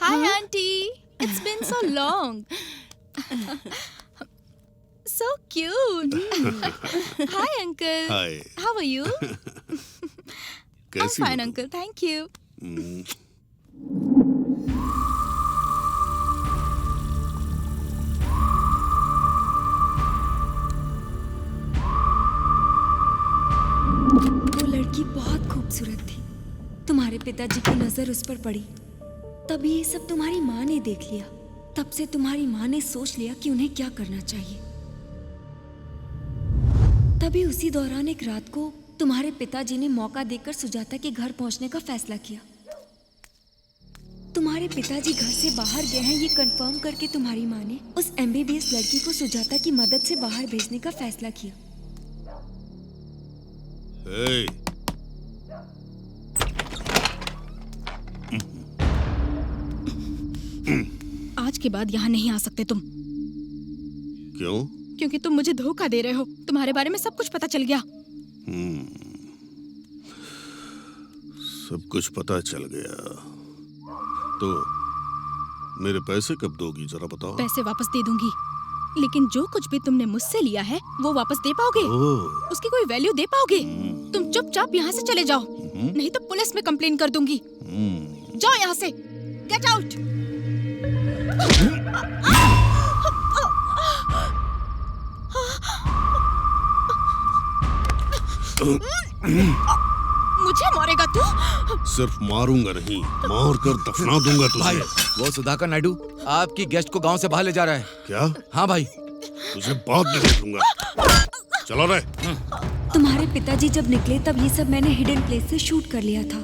Hi, Auntie. It's been so long. So cute. Hi, Uncle. Hi. How are you? I'm कैसी हो fine, तुम? Uncle. Thank you. वो लड़की बहुत खूबसूरत थी। तुम्हारे पिताजी की नजर उस पर पड़ी, तभी ये सब तुम्हारी माँ ने देख लिया। तब से तुम्हारी माँ ने सोच लिया कि उन्हें क्या करना चाहिए। तभी उसी दौरान एक रात को तुम्हारे पिताजी ने मौका देकर सुजाता के घर पहुंचने का फैसला किया। तुम्हारे पिताजी घर से बाहर गए हैं ये कंफर्म करके तुम्हारी माँ ने उस MBBS लड़की को सुजाता की मदद से बाहर भेजने का फैसला किया। Hey. आज के बाद यहाँ नहीं आ सकते तुम, क्यों? क्योंकि तुम मुझे धोखा दे रहे हो। तुम्हारे बारे में सब कुछ पता चल गया। सब कुछ पता चल गया। तो मेरे पैसे कब दोगी जरा बताओ। पैसे वापस दे दूंगी, लेकिन जो कुछ भी तुमने मुझसे लिया है वो वापस दे पाओगे? ओह, उसकी कोई वैल्यू दे पाओगे? तुम चुपचाप यहाँ से चले जाओ, नहीं तो पुलिस में कंप्लेन कर दूंगी। जाओ यहाँ से, गेट आउट। मुझे मारेगा तू? सिर्फ मारूंगा नहीं, मार कर दफना दूंगा भाई, तुझे। वो सुधाकर नायडू आपकी गेस्ट को गांव से बाहर ले जा रहा है। क्या? हाँ भाई। तुझे बाद में देखूंगा। चलो रे। तुम्हारे पिताजी जब निकले तब ये सब मैंने हिडन प्लेस से शूट कर लिया था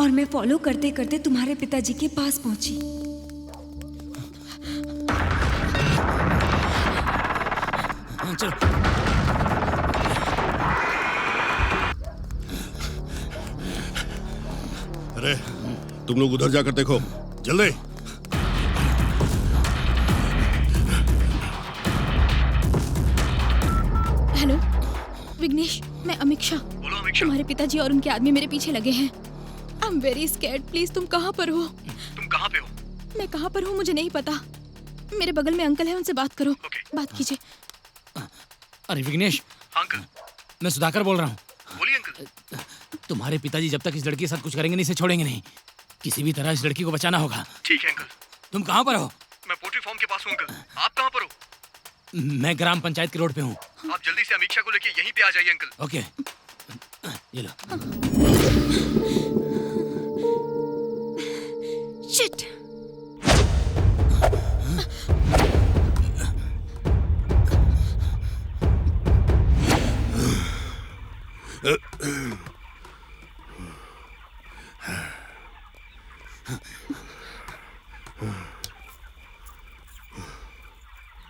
और मैं फॉलो करते करते तुम्हारे पिताजी के पास पहुंची। चलो। अरे तुम लोग उधर जाकर देखो, जल्दी। हेलो विघ्नेश, मैं अमीक्षा। बोलो अमीक्षा। तुम्हारे पिताजी और उनके आदमी मेरे पीछे लगे हैं। I am very scared. Please तुम कहाँ पर हो? तुम कहाँ पे हो? मैं कहाँ पर हूँ मुझे नहीं पता। मेरे बगल में अंकल है, उनसे बात करो। बात कीजिए। अरे विघ्नेश, अंकल। मैं सुधाकर बोल रहा हूँ। बोलिए अंकल। तुम्हारे पिताजी जब तक इस लड़की के साथ कुछ करेंगे नहीं, इसे छोड़ेंगे नहीं। किसी भी तरह इस लड़की को बचाना होगा। ठीक है अंकल। तुम कहाँ पर हो? मैं पोल्ट्री फार्म के पास हूँ अंकल। आप कहाँ पर हो? मैं ग्राम पंचायत के रोड पे हूँ। आप जल्दी से अमीक्षा को लेके यहीं पे आ जाइए अंकल। ओके, ये लो। शिट।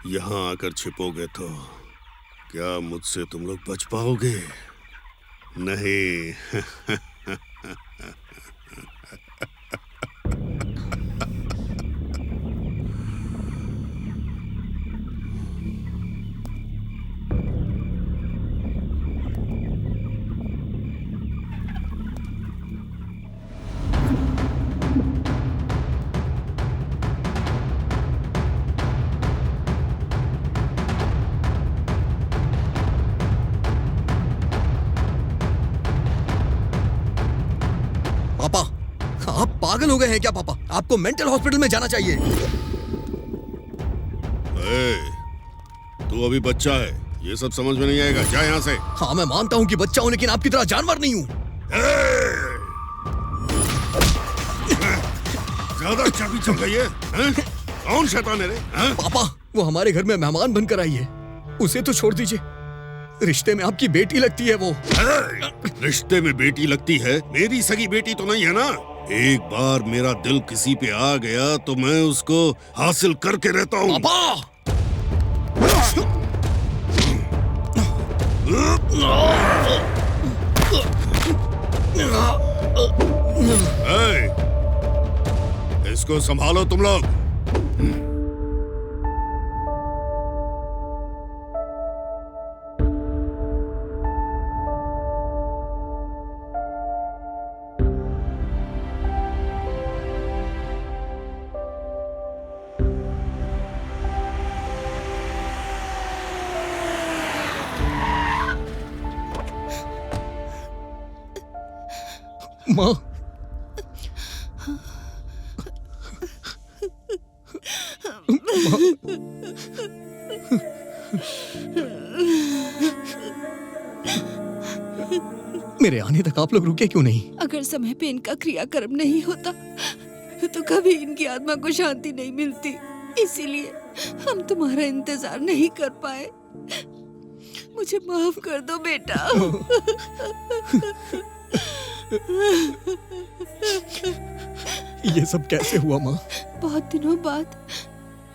यहाँ आकर छिपोगे तो क्या मुझसे तुम लोग बच पाओगे? नहीं। पापा, आप पागल हो गए हैं क्या पापा? आपको मेंटल हॉस्पिटल में जाना चाहिए। तू अभी बच्चा है, ये सब समझ में नहीं आएगा। जा यहाँ से। हाँ मैं मानता हूँ कि बच्चा हूँ, लेकिन आपकी तरह जानवर नहीं हूँ। ज्यादा चाबी चल गई है, हैं? कौन शैतान है रे? हैं? पापा, वो हमारे घर में मेहमान बनकर आई है, उसे तो छोड़ दीजिए। रिश्ते में आपकी बेटी लगती है वो। रिश्ते में बेटी लगती है? मेरी सगी बेटी तो नहीं है ना। एक बार मेरा दिल किसी पे आ गया तो मैं उसको हासिल करके रहता हूँ। पापा! इसको संभालो तुम लोग। माँ, मेरे आने तक आप लोग रुके क्यों नहीं? अगर समय पे इनका क्रियाकर्म नहीं होता तो कभी इनकी आत्मा को शांति नहीं मिलती, इसीलिए हम तुम्हारा इंतजार नहीं कर पाए। मुझे माफ कर दो बेटा। ये सब कैसे हुआ माँ? बहुत दिनों बाद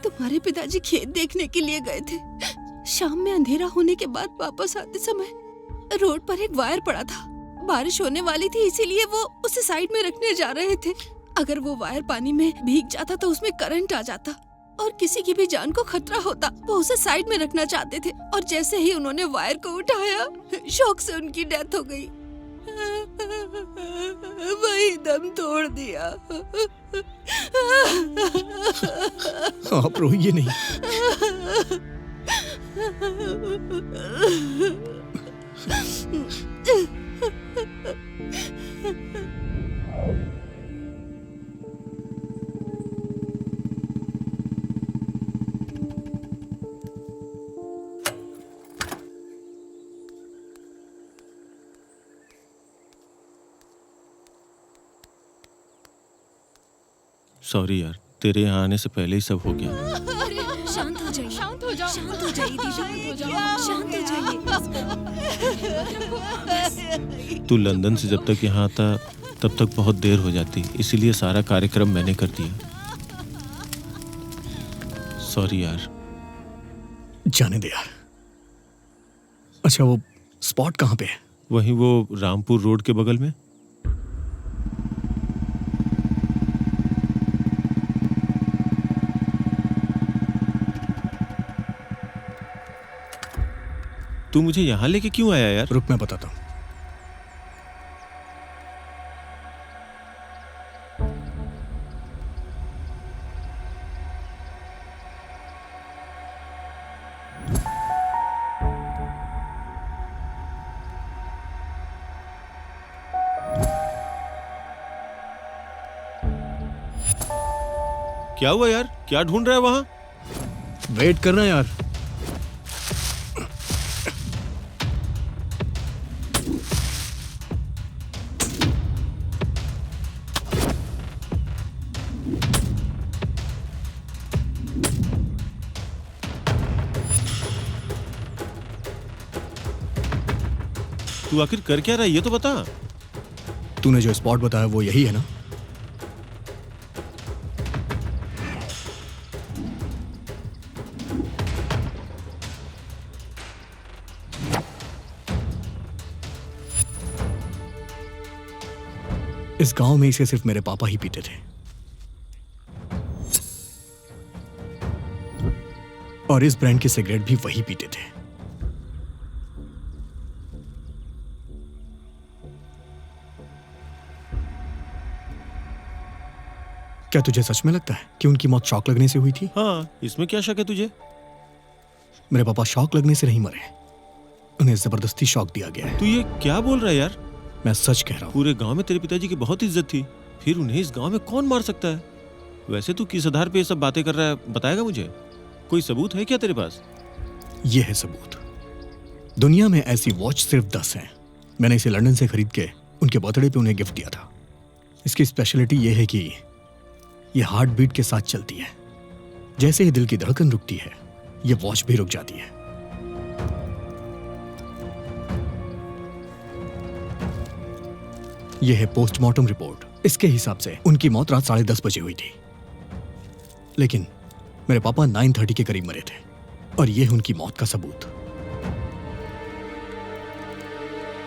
तुम्हारे पिताजी खेत देखने के लिए गए थे। शाम में अंधेरा होने के बाद वापस आते समय रोड पर एक वायर पड़ा था। बारिश होने वाली थी, इसीलिए वो उसे साइड में रखने जा रहे थे। अगर वो वायर पानी में भीग जाता तो उसमें करंट आ जाता और किसी की भी जान को खतरा होता। वो उसे साइड में रखना चाहते थे और जैसे ही उन्होंने वायर को उठाया, शॉक से उनकी डेथ हो गई। वही दम तोड़ दिया। आप रोइए नहीं। सॉरी यार, तेरे यहाँ आने से पहले ही सब हो गया। शांत हो जाइए, शांत हो जाओ, शांत हो जाइए दीदी, शांत हो जाइए। तू लंदन से जब तक यहाँ आता तब तक बहुत देर हो जाती, इसीलिए सारा कार्यक्रम मैंने कर दिया। सॉरी यार। जाने दे यार। अच्छा, वो स्पॉट कहाँ पे है? वहीं वो रामपुर रोड के बगल में। तू मुझे यहाँ लेके क्यों आया यार? रुक, मैं बताता हूँ। क्या हुआ यार? क्या ढूंढ रहा है वहां? वेट करना यार। तू आखिर कर क्या रहा है ये तो बता। तूने जो स्पॉट बताया वो यही है ना? इस गांव में इसे सिर्फ मेरे पापा ही पीते थे और इस ब्रांड की सिगरेट भी वही पीते थे। क्या तुझे सच में लगता है कि उनकी मौत शॉक लगने से हुई थी? हाँ, इसमें क्या शक है तुझे? मेरे पापा शॉक लगने से नहीं मरे, उन्हें जबरदस्ती शॉक दिया गया है। तू ये क्या बोल रहा है यार? मैं सच कह रहा हूँ। पूरे गांव में तेरे पिताजी की बहुत इज्जत थी, फिर उन्हें इस गांव में कौन मार सकता है? वैसे तू किस आधार पे ये सब बातें कर रहा है, बताएगा मुझे? कोई सबूत है क्या तेरे पास? ये है सबूत। दुनिया में ऐसी वॉच सिर्फ 10 हैं। मैंने इसे लंदन से खरीद के उनके बर्थडे पे उन्हें गिफ्ट दिया था। इसकी स्पेशलिटी ये है कि ये हार्ट बीट के साथ चलती है। जैसे ही दिल की धड़कन रुकती है, ये वॉच भी रुक जाती है। यह है पोस्टमार्टम रिपोर्ट। इसके हिसाब से उनकी मौत रात 10:30 बजे हुई थी, लेकिन मेरे पापा 9:30 के करीब मरे थे और यह उनकी मौत का सबूत।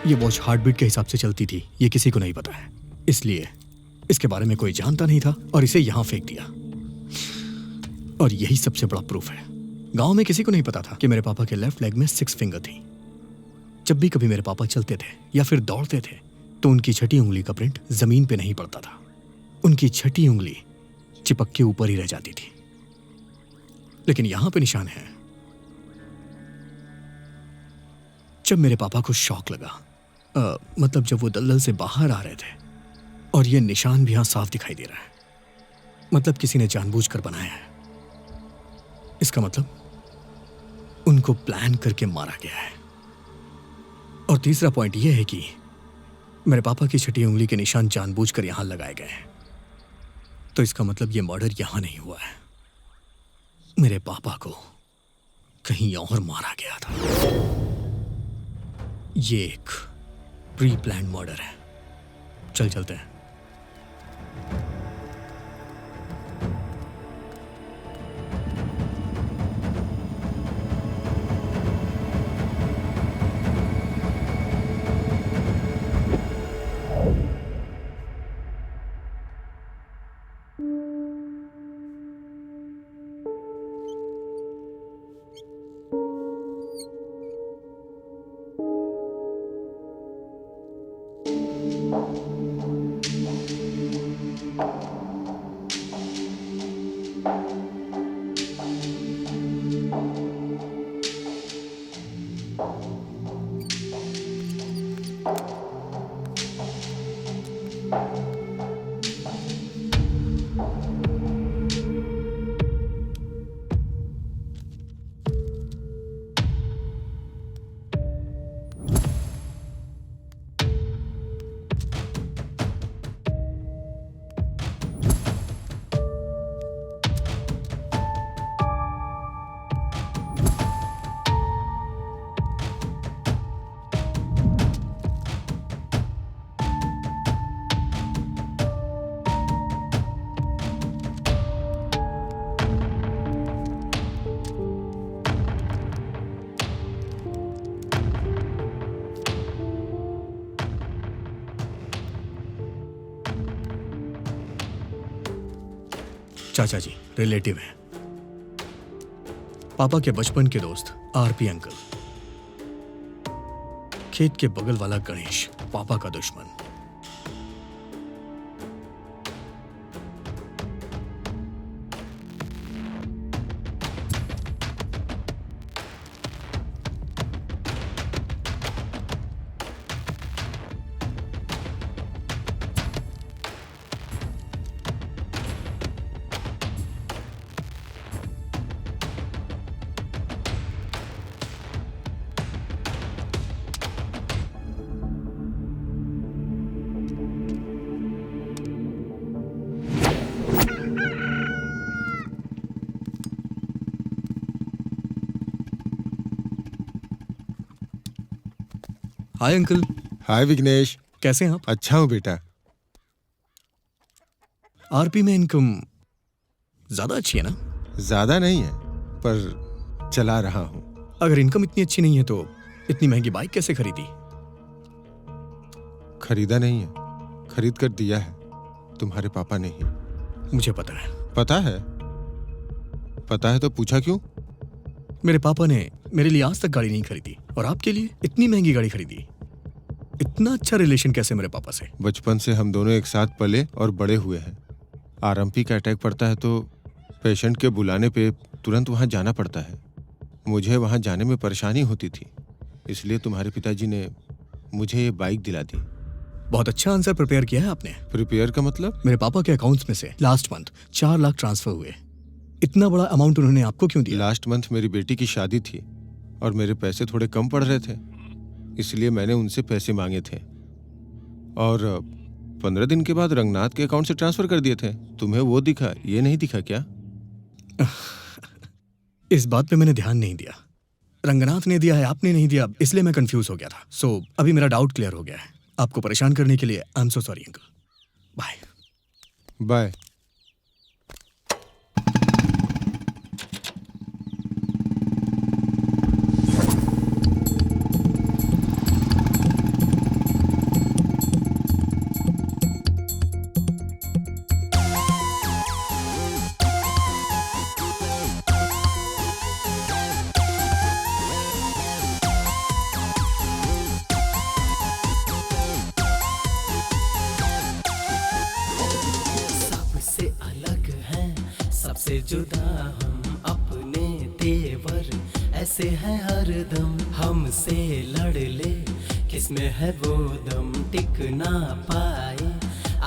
यह वॉच हार्ट बीट के हिसाब से चलती थी, यह किसी को नहीं पता है, इसलिए इसके बारे में कोई जानता नहीं था और इसे यहां फेंक दिया। और यही सबसे बड़ा प्रूफ है। गांव में किसी को नहीं पता था कि मेरे पापा के लेफ्ट लेग में 6 फिंगर थी। जब भी कभी मेरे पापा चलते थे या फिर दौड़ते थे तो उनकी छठी उंगली का प्रिंट जमीन पे नहीं पड़ता था। उनकी छठी उंगली चिपक के ऊपर ही रह जाती थी। लेकिन यहां पे निशान है। जब मेरे पापा को शॉक लगा, मतलब जब वो दलदल से बाहर आ रहे थे, और ये निशान भी यहां साफ दिखाई दे रहा है। मतलब किसी ने जानबूझकर बनाया है। इसका मतलब उनको प्लान करके मारा गया है। और तीसरा पॉइंट यह है कि मेरे पापा की छठी उंगली के निशान जानबूझकर यहां लगाए गए हैं। तो इसका मतलब यह मर्डर यहां नहीं हुआ है, मेरे पापा को कहीं और मारा गया था। ये एक प्री प्लान मर्डर है। चलते हैं। चाचा जी रिलेटिव हैं, पापा के बचपन के दोस्त आरपी अंकल, खेत के बगल वाला गणेश पापा का दुश्मन। हाय अंकल। हाय विघ्नेश, कैसे हैं आप? अच्छा हूँ बेटा। आरपी में इनकम ज्यादा अच्छी है ना? ज्यादा नहीं है पर चला रहा हूँ। अगर इनकम इतनी अच्छी नहीं है तो इतनी महंगी बाइक कैसे खरीदी? खरीदा नहीं है, खरीद कर दिया है तुम्हारे पापा ने ही। मुझे पता है। पता है? पता है तो पूछा क्यों? मेरे पापा ने मेरे लिए आज तक गाड़ी नहीं खरीदी और आपके लिए इतनी महंगी गाड़ी खरीदी। इतना अच्छा रिलेशन कैसे मेरे पापा से? बचपन से हम दोनों एक साथ पले और बड़े हुए हैं। आरएमपी का अटैक पड़ता है तो पेशेंट के बुलाने पे तुरंत वहां जाना पड़ता है। मुझे वहां जाने में परेशानी होती थी, इसलिए तुम्हारे पिताजी ने मुझे ये बाइक दिला दी। बहुत अच्छा आंसर प्रिपेयर किया है आपने। प्रिपेयर का मतलब? मेरे पापा के अकाउंट्स में से लास्ट मंथ 4 लाख ट्रांसफर हुए। इतना बड़ा अमाउंट उन्होंने आपको क्यों दिया? लास्ट मंथ मेरी बेटी की शादी थी और मेरे पैसे थोड़े कम पड़ रहे थे, इसलिए मैंने उनसे पैसे मांगे थे और 15 दिन के बाद रंगनाथ के अकाउंट से ट्रांसफर कर दिए थे। तुम्हें वो दिखा, ये नहीं दिखा क्या? इस बात पे मैंने ध्यान नहीं दिया। रंगनाथ ने दिया है, आपने नहीं दिया, इसलिए मैं कंफ्यूज हो गया था। सो अभी मेरा डाउट क्लियर हो गया है। आपको परेशान करने के लिए I am so sorry uncle. Bye bye. सबसे जुदा हम अपने तेवर ऐसे हैं हरदम, हमसे लड़ ले किसमें है वो दम, टिक ना पाए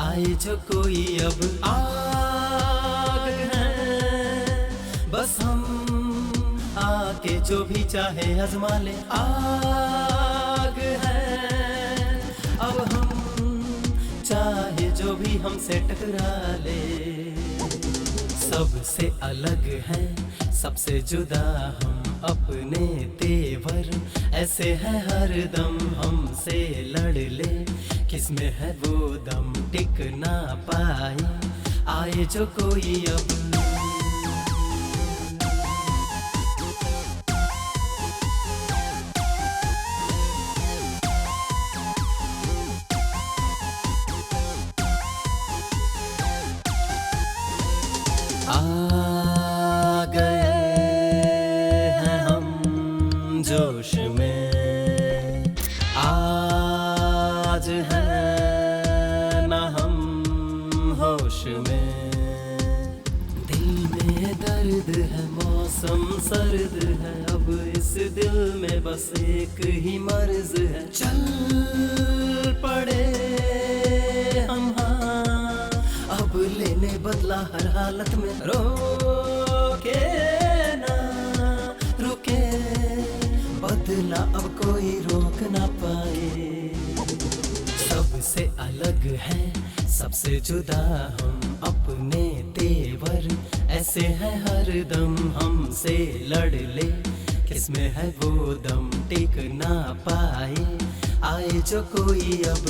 आए जो कोई अब आग है, बस हम आके जो भी चाहे आजमा ले। आग है अब हम चाहे जो भी हमसे टकरा ले। सबसे अलग है सबसे जुदा हम अपने तेवर ऐसे है हर दम। हमसे लड़ ले किसमें है वो दम, टिक ना पाए आए जो कोई अब। आ गए हैं हम जोश में, आज है ना हम होश में। दिल में दर्द है मौसम सर्द है, अब इस दिल में बस एक ही मर्ज है। चल पड़े हम हाँ अब लेने बदला हर हालत में। रोके ना रुके बदला अब कोई रोक ना पाए। सबसे अलग है सबसे जुदा हम अपने तेवर ऐसे है हर दम। हमसे लड़ ले किसमें है वो दम, टिक ना पाए आए जो कोई अब।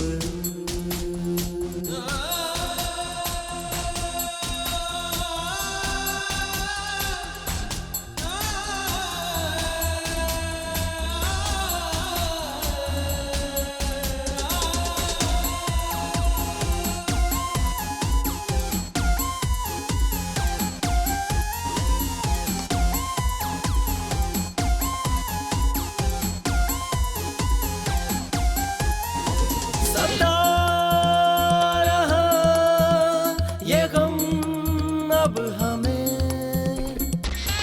अब हमें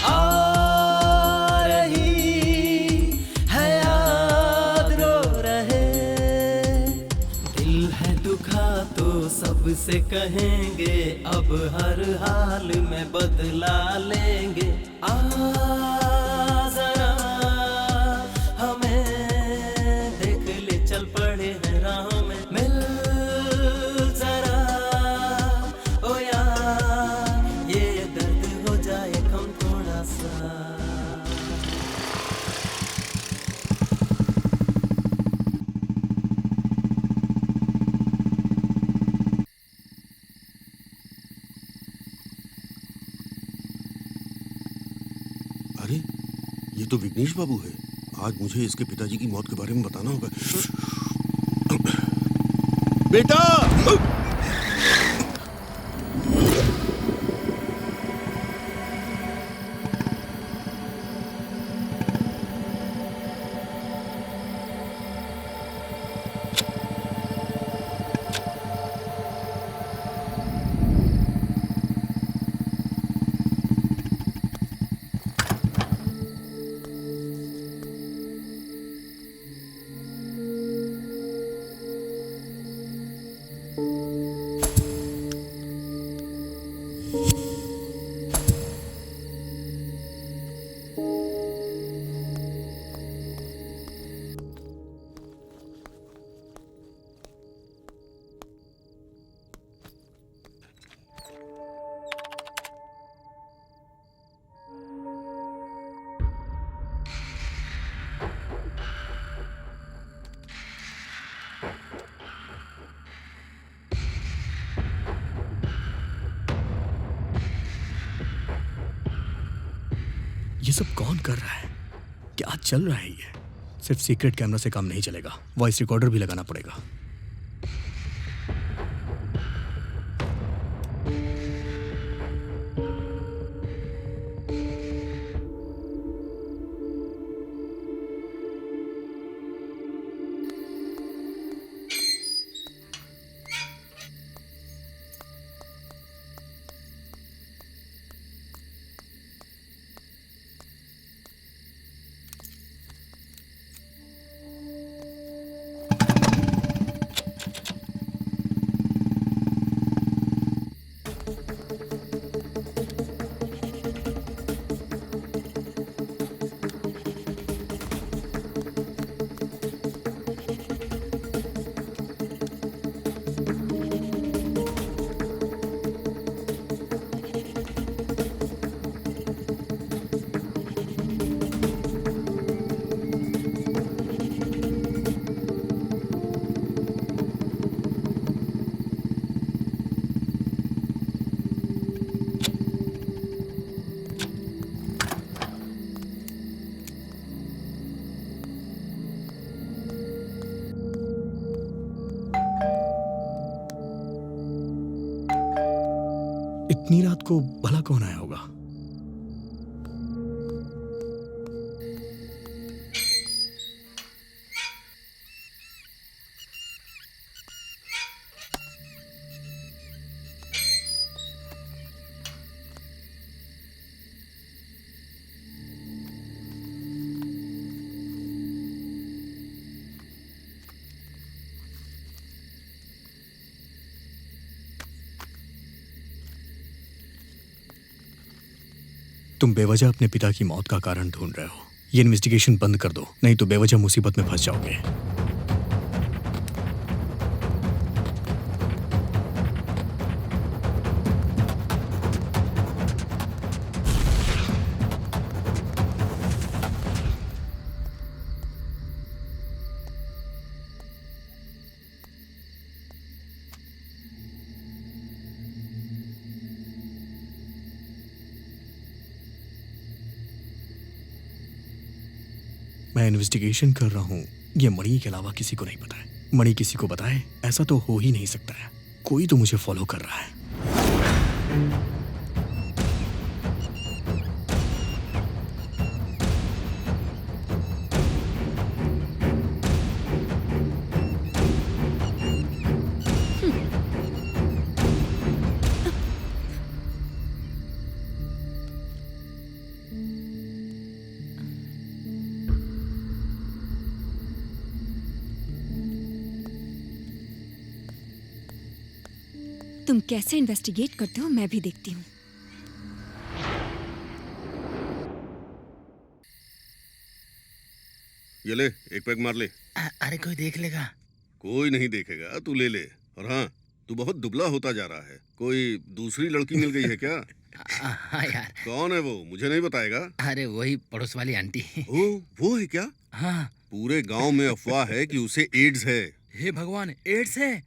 आ रही है याद, रो रहे दिल है दुखा तो सबसे कहेंगे अब हर हाल में बदला लेंगे। आ जरा हमें देख ले चल पड़े हैं राहों में, मिल जरा ओ यार ये दर्द हो जाए कम थोड़ा सा। अरे ये तो विघ्नेश बाबू है। आज मुझे इसके पिताजी की मौत के बारे में बताना होगा। बेटा ये सब कौन कर रहा है? क्या चल रहा है? ये सिर्फ सीक्रेट कैमरा से काम नहीं चलेगा, वॉइस रिकॉर्डर भी लगाना पड़ेगा। इतनी रात को भला कौन आया होगा? तुम बेवजह अपने पिता की मौत का कारण ढूंढ रहे हो। ये इन्वेस्टिगेशन बंद कर दो, नहीं तो बेवजह मुसीबत में फंस जाओगे। मैं इन्वेस्टिगेशन कर रहा हूँ, ये मणि के अलावा किसी को नहीं पता है। मणि किसी को बताए ऐसा तो हो ही नहीं सकता है। कोई तो मुझे फॉलो कर रहा है। तुम कैसे इन्वेस्टिगेट करते हो मैं भी देखती हूँ। ये ले, एक पैक मार ले। अरे कोई देख लेगा। कोई नहीं देखेगा, तू ले ले। और हाँ, तू बहुत दुबला होता जा रहा है। कोई दूसरी लड़की मिल गई है क्या? हाँ यार। कौन है वो, मुझे नहीं बताएगा? अरे वही पड़ोस वाली आंटी। ओ, वो है क्या? हाँ। पूरे गांव में अफवाह है कि उसे एड्स है। हे भगवान, एड्स है?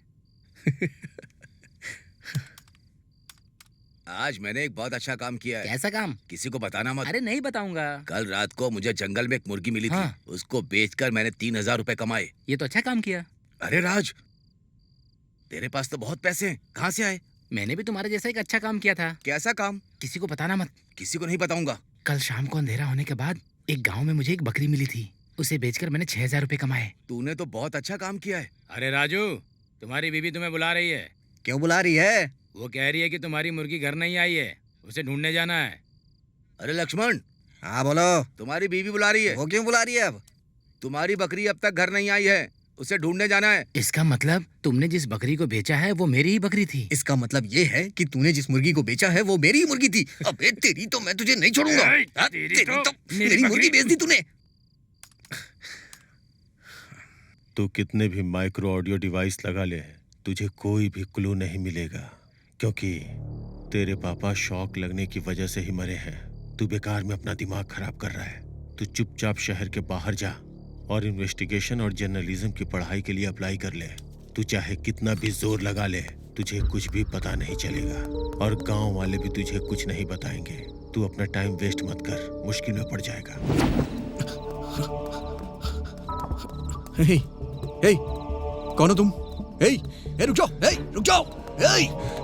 आज मैंने एक बहुत अच्छा काम किया है। कैसा काम? किसी को बताना मत। अरे नहीं बताऊंगा। कल रात को मुझे जंगल में एक मुर्गी मिली हाँ। थी। उसको बेचकर मैंने 3,000 रुपए कमाए। ये तो अच्छा काम किया। अरे राज, तेरे पास तो बहुत पैसे हैं, कहाँ से आए? मैंने भी तुम्हारे जैसा एक अच्छा काम किया था। कैसा काम? किसी को बताना मत। किसी को नहीं बताऊंगा। कल शाम को अंधेरा होने के बाद एक गाँव में मुझे एक बकरी मिली थी। उसे बेचकर मैंने 6,000 रुपए कमाए। तूने तो बहुत अच्छा काम किया है। अरे राजू, तुम्हारी बीवी तुम्हें बुला रही है। क्यों बुला रही है? वो कह रही है कि तुम्हारी मुर्गी घर नहीं आई है, उसे ढूंढने जाना है। अरे लक्ष्मण। हाँ बोलो। तुम्हारी बीवी बुला रही है। वो क्यों बुला रही है? अब तुम्हारी बकरी अब तक घर नहीं आई है, उसे ढूंढने जाना है। इसका मतलब तुमने जिस बकरी को बेचा है वो मेरी ही बकरी थी। इसका मतलब ये है कि तूने जिस मुर्गी को बेचा है वो मेरी ही मुर्गी थी। अबे तेरी तो मैं तुझे नहीं छोड़ूंगा। तेरी तो मेरी मुर्गी बेच दी तूने। तू कितने भी माइक्रो ऑडियो डिवाइस लगा ले, तुझे कोई भी क्लू नहीं मिलेगा, क्योंकि तेरे पापा शॉक लगने की वजह से ही मरे हैं। तू बेकार में अपना दिमाग खराब कर रहा है। तू चुपचाप शहर के बाहर जा और इन्वेस्टिगेशन और जर्नलिज्म की पढ़ाई के लिए अप्लाई कर ले। तू चाहे कितना भी जोर लगा ले, तुझे कुछ भी पता नहीं चलेगा और गांव वाले भी तुझे कुछ नहीं बताएंगे। तू अपना टाइम वेस्ट मत कर, मुश्किल में पड़ जाएगा। हे, हे, कौन हो तुम? हे, हे, रुक जाओ, हे, रुक जाओ, हे।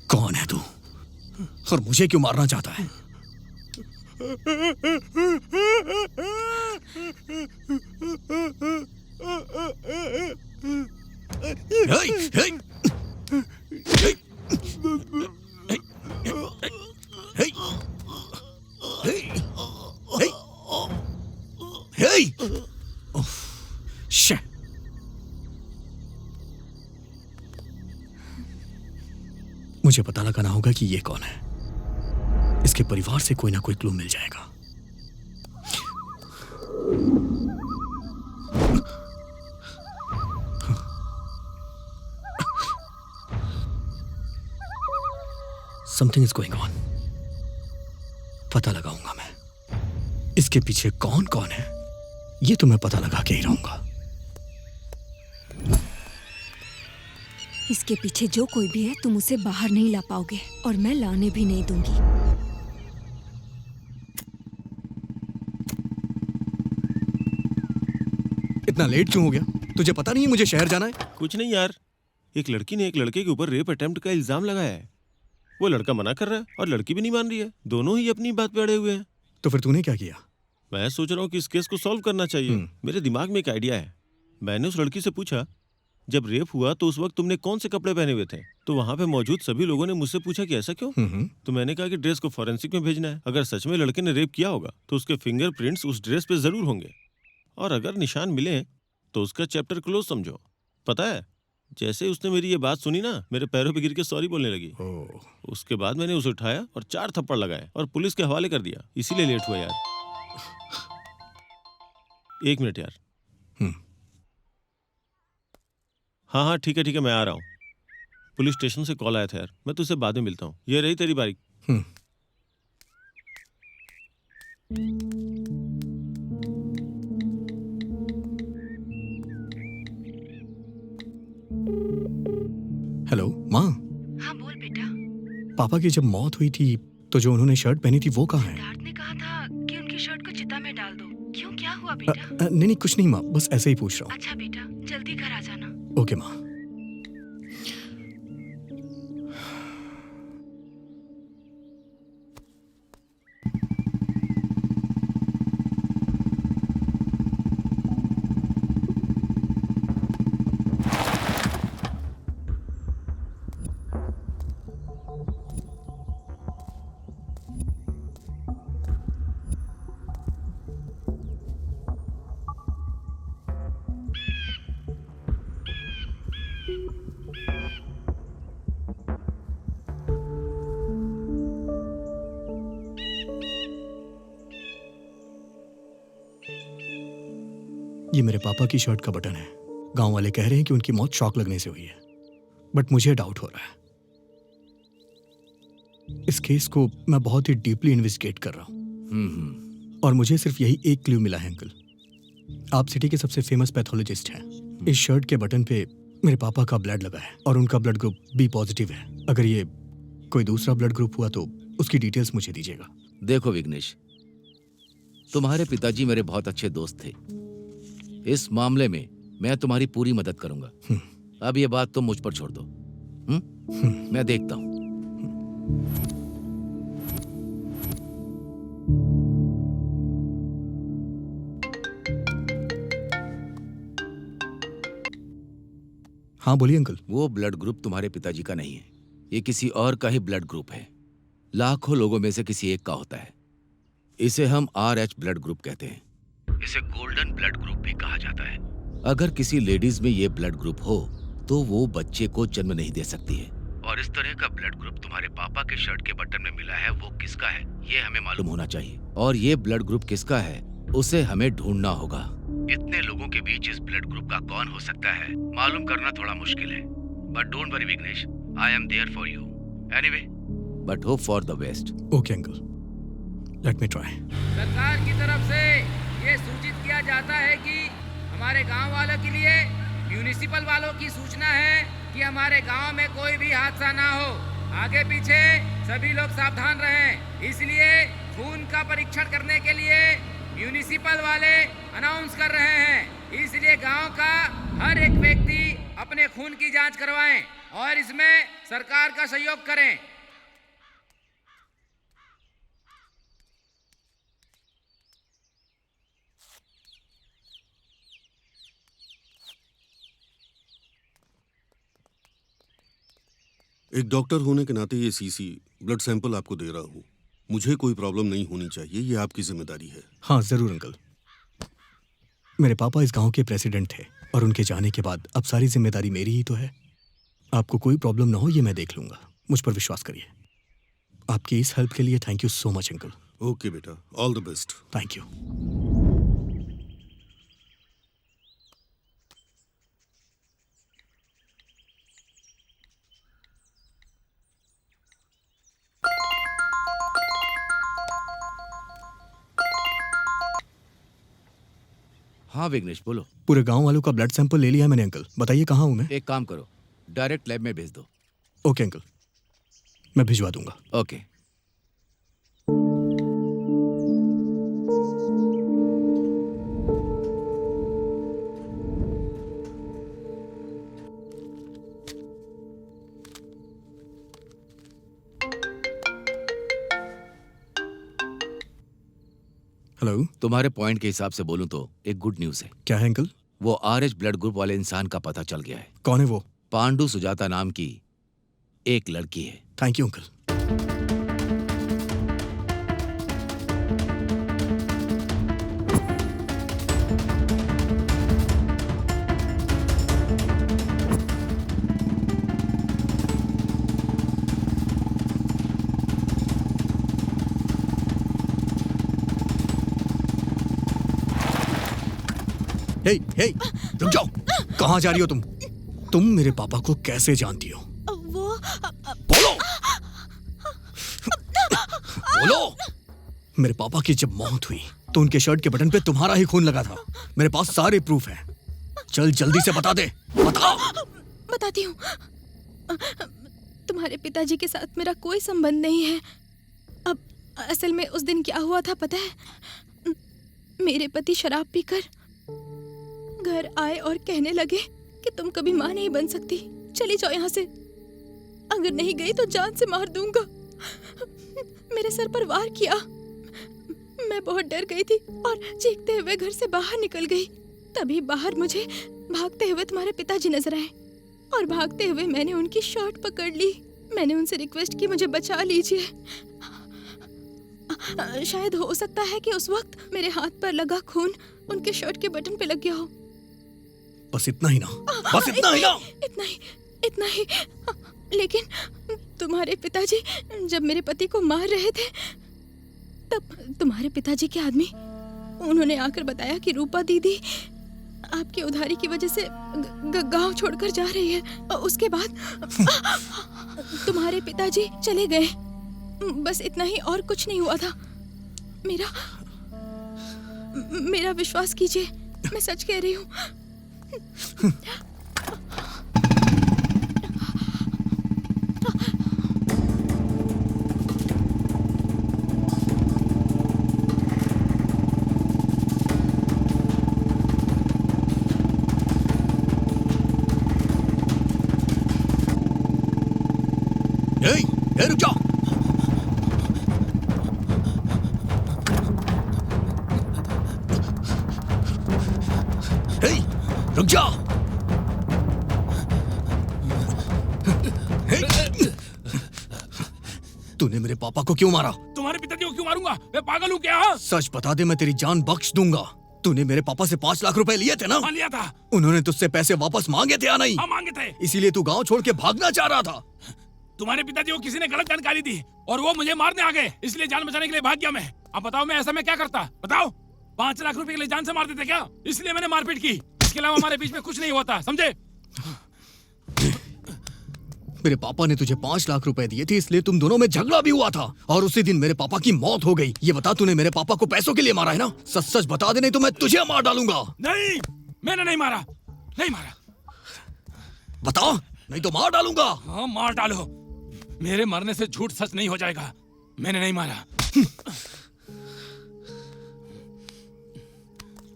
कौन है तू और मुझे क्यों मारना चाहता है? मुझे पता लगाना होगा कि ये कौन है। इसके परिवार से कोई ना कोई क्लू मिल जाएगा। Something is going on. पता लगाऊंगा मैं इसके पीछे कौन कौन है। ये तो मैं पता लगा के ही रहूंगा। इसके पीछे जो कोई भी है तुम उसे बाहर नहीं ला पाओगे और मैं लाने भी नहीं दूंगी। इतना लेट क्यों हो गया? तुझे पता नहीं है मुझे शहर जाना है? कुछ नहीं यार, एक लड़की ने एक लड़के के ऊपर रेप अटेम्प्ट का इल्जाम लगाया है। वो लड़का मना कर रहा है और लड़की भी नहीं मान रही है। दोनों ही अपनी बात पे अड़े हुए हैं। तो फिर तूने क्या किया? मैं सोच रहा हूँ कि इस केस को सॉल्व करना चाहिए। मेरे दिमाग में एक आइडिया है। मैंने उस लड़की से पूछा, जब रेप हुआ तो उस वक्त तुमने कौन से कपड़े पहने हुए थे? तो वहाँ पे मौजूद सभी लोगों ने मुझसे पूछा कि ऐसा क्यों? तो मैंने कहा कि ड्रेस को फॉरेंसिक में भेजना है। अगर सच में लड़के ने रेप किया होगा तो उसके फिंगरप्रिंट्स उस ड्रेस पे जरूर होंगे, और अगर निशान मिले तो उसका चैप्टर क्लोज समझो। पता है, जैसे उसने मेरी ये बात सुनी ना, मेरे पैरों पे गिर के सॉरी बोलने लगी। उसके बाद मैंने उसे उठाया और 4 थप्पड़ लगाए और पुलिस के हवाले कर दिया। इसीलिए लेट हुआ यार। 1 मिनट यार। हाँ ठीक है, मैं आ रहा हूँ। पुलिस स्टेशन से कॉल आया था यार, मैं तुझसे बाद में मिलता हूँ। ये रही तेरी बारी। हेलो माँ। हाँ बोल बेटा। पापा की जब मौत हुई थी तो जो उन्होंने शर्ट पहनी थी वो कहाँ है? सिद्धार्थ ने कहा था कि उनकी शर्ट को चिता में डाल दो। क्यों, क्या हुआ बेटा? नहीं कुछ नहीं माँ, बस ऐसे ही पूछ रहा हूँ। अच्छा बेटा, जल्दी घर आ जाना। ओके माँ। ये मेरे पापा की शर्ट का बटन है। गांव वाले कह रहे हैं कि उनकी मौत शॉक लगने से हुई है, बट मुझे डाउट हो रहा है। इस केस को मैं बहुत ही डीपली इन्वेस्टिगेट कर रहा हूँ और मुझे सिर्फ यही एक क्लू मिला है अंकल। आप सिटी के सबसे फेमस पैथोलॉजिस्ट हैं। इस शर्ट के बटन पे मेरे पापा का ब्लड लगा है और उनका ब्लड ग्रुप बी पॉजिटिव है। अगर ये कोई दूसरा ब्लड ग्रुप हुआ तो उसकी डिटेल्स मुझे दीजिएगा। देखो विघ्नेश, तुम्हारे पिताजी मेरे बहुत अच्छे दोस्त थे। इस मामले में मैं तुम्हारी पूरी मदद करूंगा। अब ये बात तुम मुझ पर छोड़ दो। मैं देखता हूं। हाँ बोलिए अंकल। वो ब्लड ग्रुप तुम्हारे पिताजी का नहीं है, ये किसी और का ही ब्लड ग्रुप है। लाखों लोगों में से किसी एक का होता है। इसे हम RH ब्लड ग्रुप कहते हैं। इसे गोल्डन ब्लड ग्रुप भी कहा जाता है। अगर किसी लेडीज में ये ब्लड ग्रुप हो तो वो बच्चे को जन्म नहीं दे सकती है। और इस तरह का ब्लड ग्रुप तुम्हारे पापा के शर्ट के बटन में मिला है, वो किसका है ये हमें मालूम होना चाहिए। और ये ब्लड ग्रुप किसका है उसे हमें ढूंढना होगा। इतने लोगों के बीच इस ब्लड ग्रुप का कौन हो सकता है मालूम करना थोड़ा मुश्किल है। But don't worry Vighnesh, I am there for you anyway, but hope for the best. Okay uncle, let me try. सरकार की तरफ से ये सूचित किया जाता है कि हमारे गांव वालों के लिए म्यूनिसिपल वालों की सूचना है कि हमारे गांव में कोई भी हादसा ना हो। आगे पीछे सभी लोग सावधान रहें। इसलिए खून का परीक्षण करने के लिए म्यूनिसिपल वाले अनाउंस कर रहे हैं। इसलिए गांव का हर एक व्यक्ति अपने खून की जांच करवाएं और इसमें सरकार का सहयोग करें। एक डॉक्टर होने के नाते ये सीसी ब्लड सैंपल आपको दे रहा हूँ। मुझे कोई प्रॉब्लम नहीं होनी चाहिए, ये आपकी जिम्मेदारी है। हाँ जरूर अंकल। मेरे पापा इस गांव के प्रेसिडेंट थे और उनके जाने के बाद अब सारी जिम्मेदारी मेरी ही तो है। आपको कोई प्रॉब्लम ना हो ये मैं देख लूंगा, मुझ पर विश्वास करिए। आपकी इस हेल्प के लिए thank you so much uncle. Okay बेटा, all the best. Thank you. हाँ विघ्नेश बोलो। पूरे गांव वालों का ब्लड सैंपल ले लिया मैंने अंकल। बताइए कहाँ हूँ मैं? एक काम करो, डायरेक्ट लैब में भेज दो। ओके अंकल, मैं भिजवा दूंगा। ओके। हेलो। तुम्हारे पॉइंट के हिसाब से बोलूं तो एक गुड न्यूज़ है। क्या है अंकल? वो RH ब्लड ग्रुप वाले इंसान का पता चल गया है। कौन है वो? पांडु सुजाता नाम की एक लड़की है। Thank you uncle. Hey hey, रुक जाओ। कहाँ जा रही हो तुम? तुम मेरे पापा को कैसे जानती हो? वो बोलो। बोलो। मेरे पापा की जब मौत हुई तो उनके शर्ट के बटन पे तुम्हारा ही खून लगा था। मेरे पास सारे प्रूफ हैं। चल जल्दी से बता दे। बता। बताती हूँ। तुम्हारे पिताजी के साथ मेरा कोई संबंध नहीं है। अब असल में उस दिन क्या हुआ था पता है? मेरे पति शराब पीकर घर आए और कहने लगे कि तुम कभी माँ नहीं बन सकती, चली जाओ यहाँ से। अगर नहीं गई तो जान से मार दूंगा। मेरे सर पर वार किया। मैं बहुत डर गई थी और चीखते हुए घर से बाहर निकल गई। तभी बाहर मुझे भागते हुए तुम्हारे पिताजी नजर आए और भागते हुए मैंने उनकी शर्ट पकड़ ली। मैंने उनसे रिक्वेस्ट की मुझे बचा लीजिए। शायद हो सकता है कि उस वक्त मेरे हाथ पर लगा खून उनके शर्ट के बटन पे लग गया हो। बस इतना ही ना? बस इतना ही ना? इतना ही। लेकिन तुम्हारे पिताजी जब मेरे पति को मार रहे थे तब तुम्हारे पिताजी के आदमी उन्होंने आकर बताया कि रूपा दीदी आपकी उधारी की वजह से गांव छोड़कर जा रही है। उसके बाद तुम्हारे पिताजी चले गए। बस इतना ही और कुछ नहीं हुआ था। मेरा विश्वास कीजिए, मैं सच कह रही हूँ। रुक जाओ। रुक जाओ। तूने मेरे पापा को क्यों मारा? तुम्हारे पिताजी को क्यों मारूंगा? मैं पागल हूँ क्या? सच बता दे, मैं तेरी जान बख्श दूंगा। तूने मेरे पापा से 5 लाख रुपए लिए थे ना? हाँ, लिया था। उन्होंने तुझसे पैसे वापस मांगे थे या नहीं? हाँ, मांगे थे। इसीलिए तू गांव छोड़ के भागना चाह रहा था। तुम्हारे पिताजी को किसी ने गलत जानकारी दी और वो मुझे मारने आ गए, इसलिए जान बचाने के लिए भाग गया मैं। अब बताओ मैं ऐसा मैं क्या करता? बताओ। 5 लाख रुपए के लिए जान से मार देते क्या? इसलिए मैंने मारपीट की। इसके अलावा हमारे बीच में कुछ नहीं होता, समझे? मेरे पापा ने तुझे 5 लाख रुपए दिए थे, इसलिए तुम दोनों में झगड़ा भी हुआ था और उसी दिन मेरे पापा की मौत हो गई। ये बता, तूने मेरे पापा को पैसों के लिए मारा है ना? सच सच बता दे, नहीं तो मैं तुझे मार डालूंगा। नहीं, मैंने नहीं मारा। नहीं मारा। बता, नहीं तो मार डालूंगा। हाँ, मार डालो। मेरे मरने से झूठ सच नहीं हो जाएगा। मैंने नहीं मारा।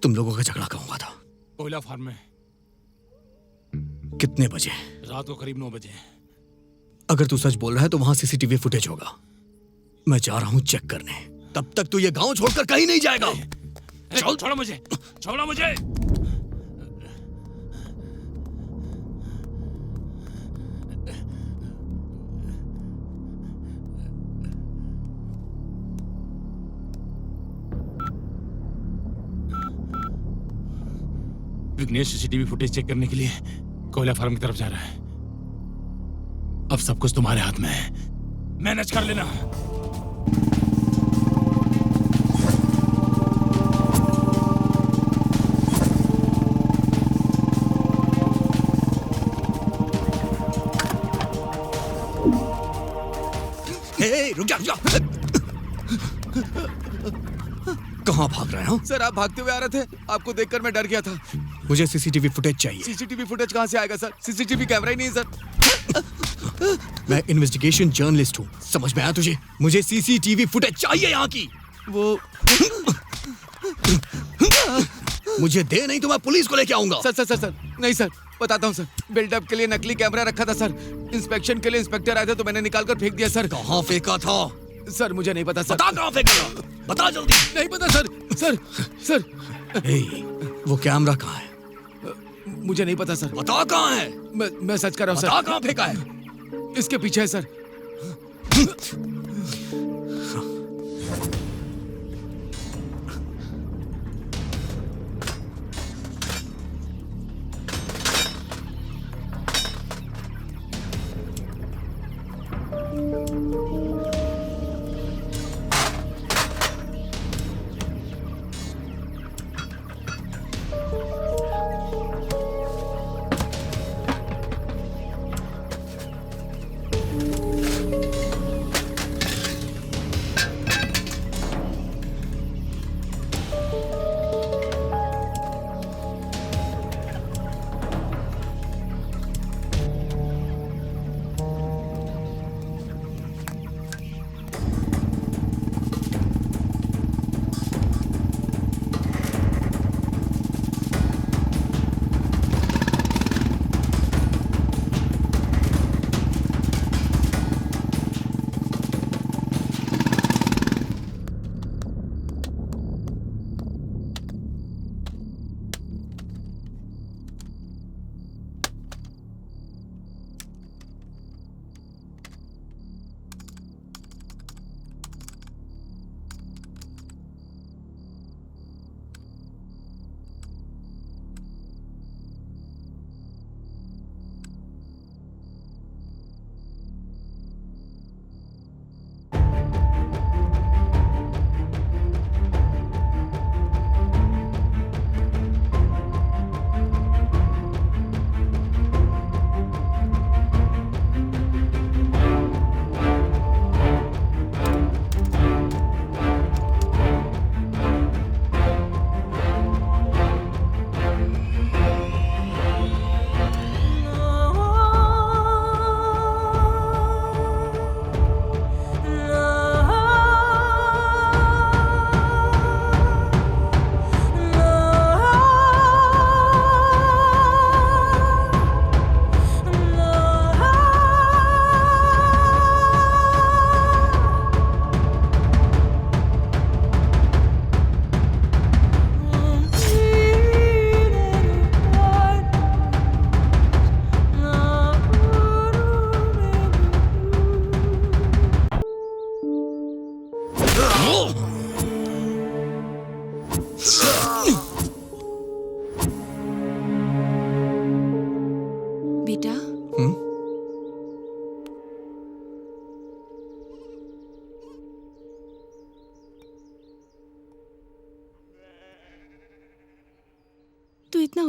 तुम लोगों का झगड़ा कहाँ हुआ था? कोयला फार्म में। कितने बजे? रात को करीब 9 बजे। अगर तू सच बोल रहा है तो वहां सीसीटीवी फुटेज होगा। मैं जा रहा हूँ चेक करने। तब तक तू ये गांव छोड़कर कहीं नहीं जाएगा। चल, छोड़ो मुझे, छोड़ो मुझे। विघ्नेश सीसीटीवी फुटेज चेक करने के लिए कोयला फार्म की तरफ जा रहा है। अब सब कुछ तुम्हारे हाथ में है, मैनेज कर लेना। रुक जा, रुक जा। कहाँ भाग रहे हो? सर, आप भागते हुए आ रहे थे, आपको देखकर मैं डर गया था। मुझे सीसीटीवी फुटेज चाहिए। सीसीटीवी फुटेज कहाँ से आएगा सर? सीसीटीवी कैमरा ही नहीं है सर। मैं इन्वेस्टिगेशन जर्नलिस्ट हूँ, समझ में आया तुझे? मुझे सीसीटीवी फुटेज चाहिए यहाँ की। वो मुझे दे, नहीं तो मैं पुलिस को लेके आऊंगा। सर सर सर सर नहीं सर, बताता हूँ सर। बिल्डअप के लिए नकली कैमरा रखा था सर। इंस्पेक्शन के लिए इंस्पेक्टर आए थे तो मैंने निकाल कर फेंक दिया सर। कहाँ फेंका था? सर मुझे नहीं पता सर। बता कहाँ फेंका? बता जल्दी। नहीं पता सर। सर सर वो कैमरा कहाँ है? मुझे नहीं पता सर। बता कहाँ है? मैं सच कर रहा हूँ सर। बता कहाँ फेंका है? इसके पीछे है सर।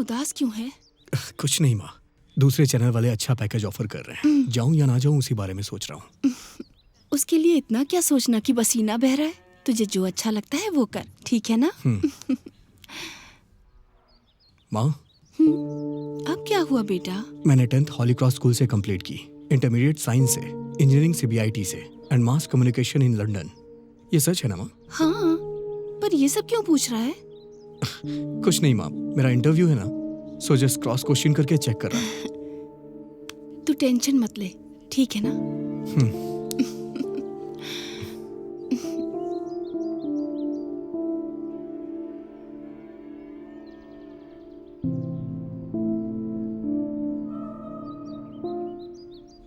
उदास क्यों है? कुछ नहीं माँ, दूसरे चैनल वाले अच्छा पैकेज ऑफर कर रहे हैं। जाऊं या ना जाऊं उसी बारे में सोच रहा हूँ। उसके लिए इतना क्या सोचना कि पसीना बह रहा है। तुझे जो अच्छा लगता है वो कर, ठीक है ना? माँ, अब क्या हुआ बेटा? मैंने 10th हॉली क्रॉस स्कूल से कंप्लीट की, इंटरमीडिएट साइंस से, इंजीनियरिंग CBIT से and mass communication in London. ये सच है ना माँ? हाँ, पर ये सब क्यों पूछ रहा है? कुछ नहीं माँ, मेरा इंटरव्यू है ना, सो जस्ट क्रॉस क्वेश्चन करके चेक कर रहा है। तू टेंशन मत ले, ठीक है ना?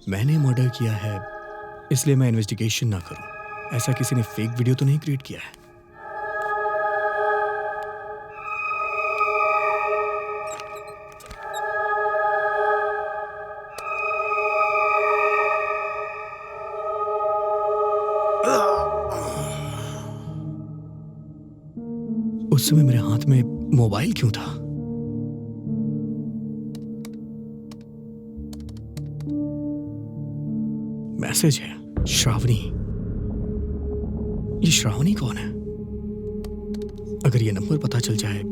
मैंने मर्डर किया है इसलिए मैं इन्वेस्टिगेशन ना करूं। ऐसा किसी ने फेक वीडियो तो नहीं क्रिएट किया है? उस समय मेरे हाथ में मोबाइल क्यों था? मैसेज है, श्रावणी। ये श्रावणी कौन है? अगर ये नंबर पता चल जाए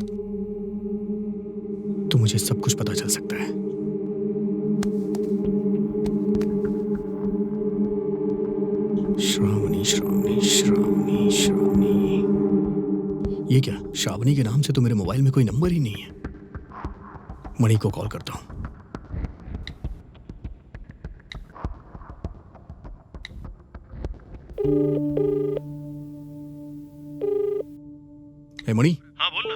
तो मुझे सब कुछ पता चल सकता है। श्रावणी श्रावणी श्रावणी श्रावणी। ये क्या, श्रावणी के नाम से तो मेरे मोबाइल में कोई नंबर ही नहीं है। मणि को कॉल करता हूं। मणि। हाँ बोलना।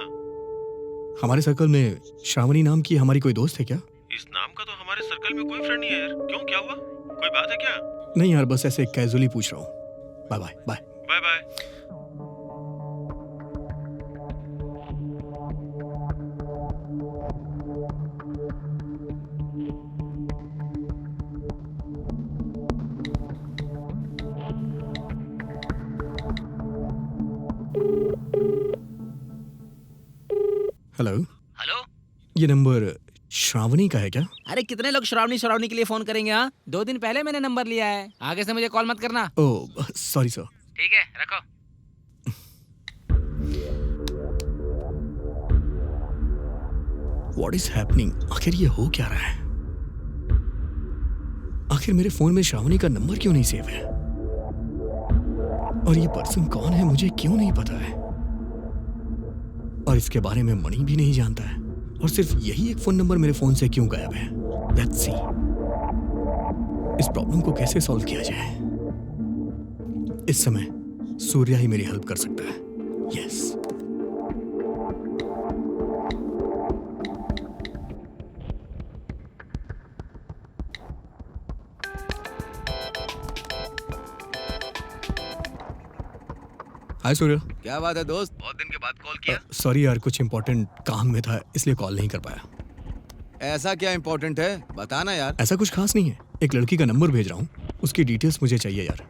हमारे सर्कल में श्रावणी नाम की हमारी कोई दोस्त है क्या? इस नाम का तो हमारे सर्कल में कोई फ्रेंड नहीं है यार। क्यों, क्या हुआ? कोई बात है क्या? नहीं यार, बस ऐसे कैजुअली पूछ रहा हूँ। Bye bye bye bye bye. Hello. Hello, ये नंबर श्रावणी का है क्या? अरे कितने लोग श्रावणी श्रावणी के लिए फोन करेंगे? हाँ, 2 दिन पहले मैंने नंबर लिया है। आगे से मुझे कॉल मत करना। Oh sorry sir. ठीक है, रखो। What is happening? आखिर ये हो क्या रहा है? आखिर मेरे फोन में श्रावणी का नंबर क्यों नहीं सेव है? और ये पर्सन कौन है मुझे क्यों नहीं पता है? और इसके बारे में मणि भी नहीं जानता है। और सिर्फ यही एक फोन नंबर मेरे फोन से क्यों गायब है? Let's see. इस प्रॉब्लम को कैसे सॉल्व किया जाए? इस समय सूर्या ही मेरी हेल्प कर सकता है। यस। हाय सूर्या। क्या बात है दोस्त? बहुत दिन के बाद कॉल किया। सॉरी यार, कुछ इंपॉर्टेंट काम में था इसलिए कॉल नहीं कर पाया। ऐसा क्या इम्पोर्टेंट है, बताना यार। ऐसा कुछ खास नहीं है, एक लड़की का नंबर भेज रहा हूँ, उसकी डिटेल्स मुझे चाहिए यार।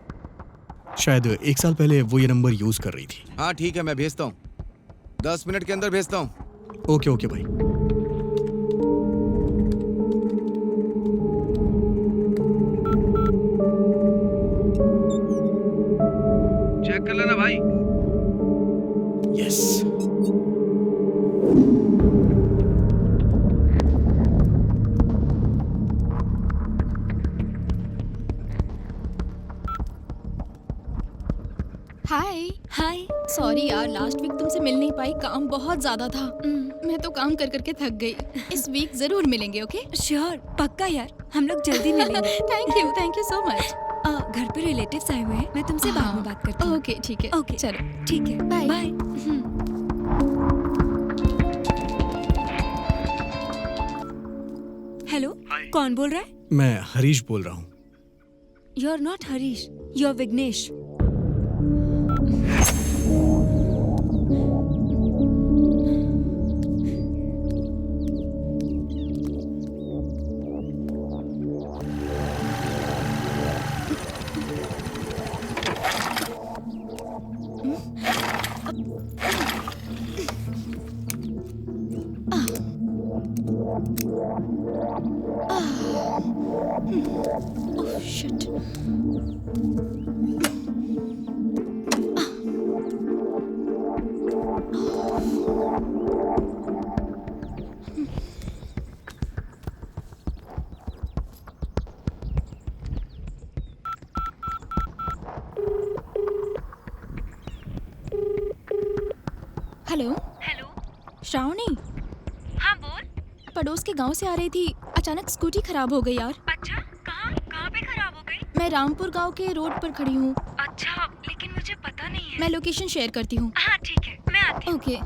शायद 1 साल पहले वो ये नंबर यूज कर रही थी। हाँ ठीक है, मैं भेजता हूँ। 10 मिनट के अंदर भेजता हूँ। ओके ओके भाई। चेक कर लेना भाई। यस। हाय। हाय। सॉरी यार, लास्ट वीक तुमसे मिल नहीं पाई, काम बहुत ज्यादा था। मैं तो काम कर करके थक गई। इस वीक जरूर मिलेंगे, ओके? श्योर, पक्का यार, हम लोग जल्दी मिलेंगे। Thank you so much. घर पे रिलेटिव्स आए हुए हैं, मैं तुमसे बाद में बात करती हूँ। ओके ठीक है। ओके चलो ठीक है, बाय। बाय। हेलो, कौन बोल रहा है? मैं हरीश बोल रहा हूँ। You are not Harish, you are Vighnesh. Oh shit. Hello. Hello. Shravani. हाँ बोल। पड़ोस के गांव से आ रही थी, अचानक स्कूटी खराब हो गई यार। अच्छा, कहाँ पे खराब हो गई? मैं रामपुर गांव के रोड पर खड़ी हूँ। अच्छा, लेकिन मुझे पता नहीं है। मैं लोकेशन शेयर करती हूँ। हाँ ठीक है, मैं आती हूँ। ओके।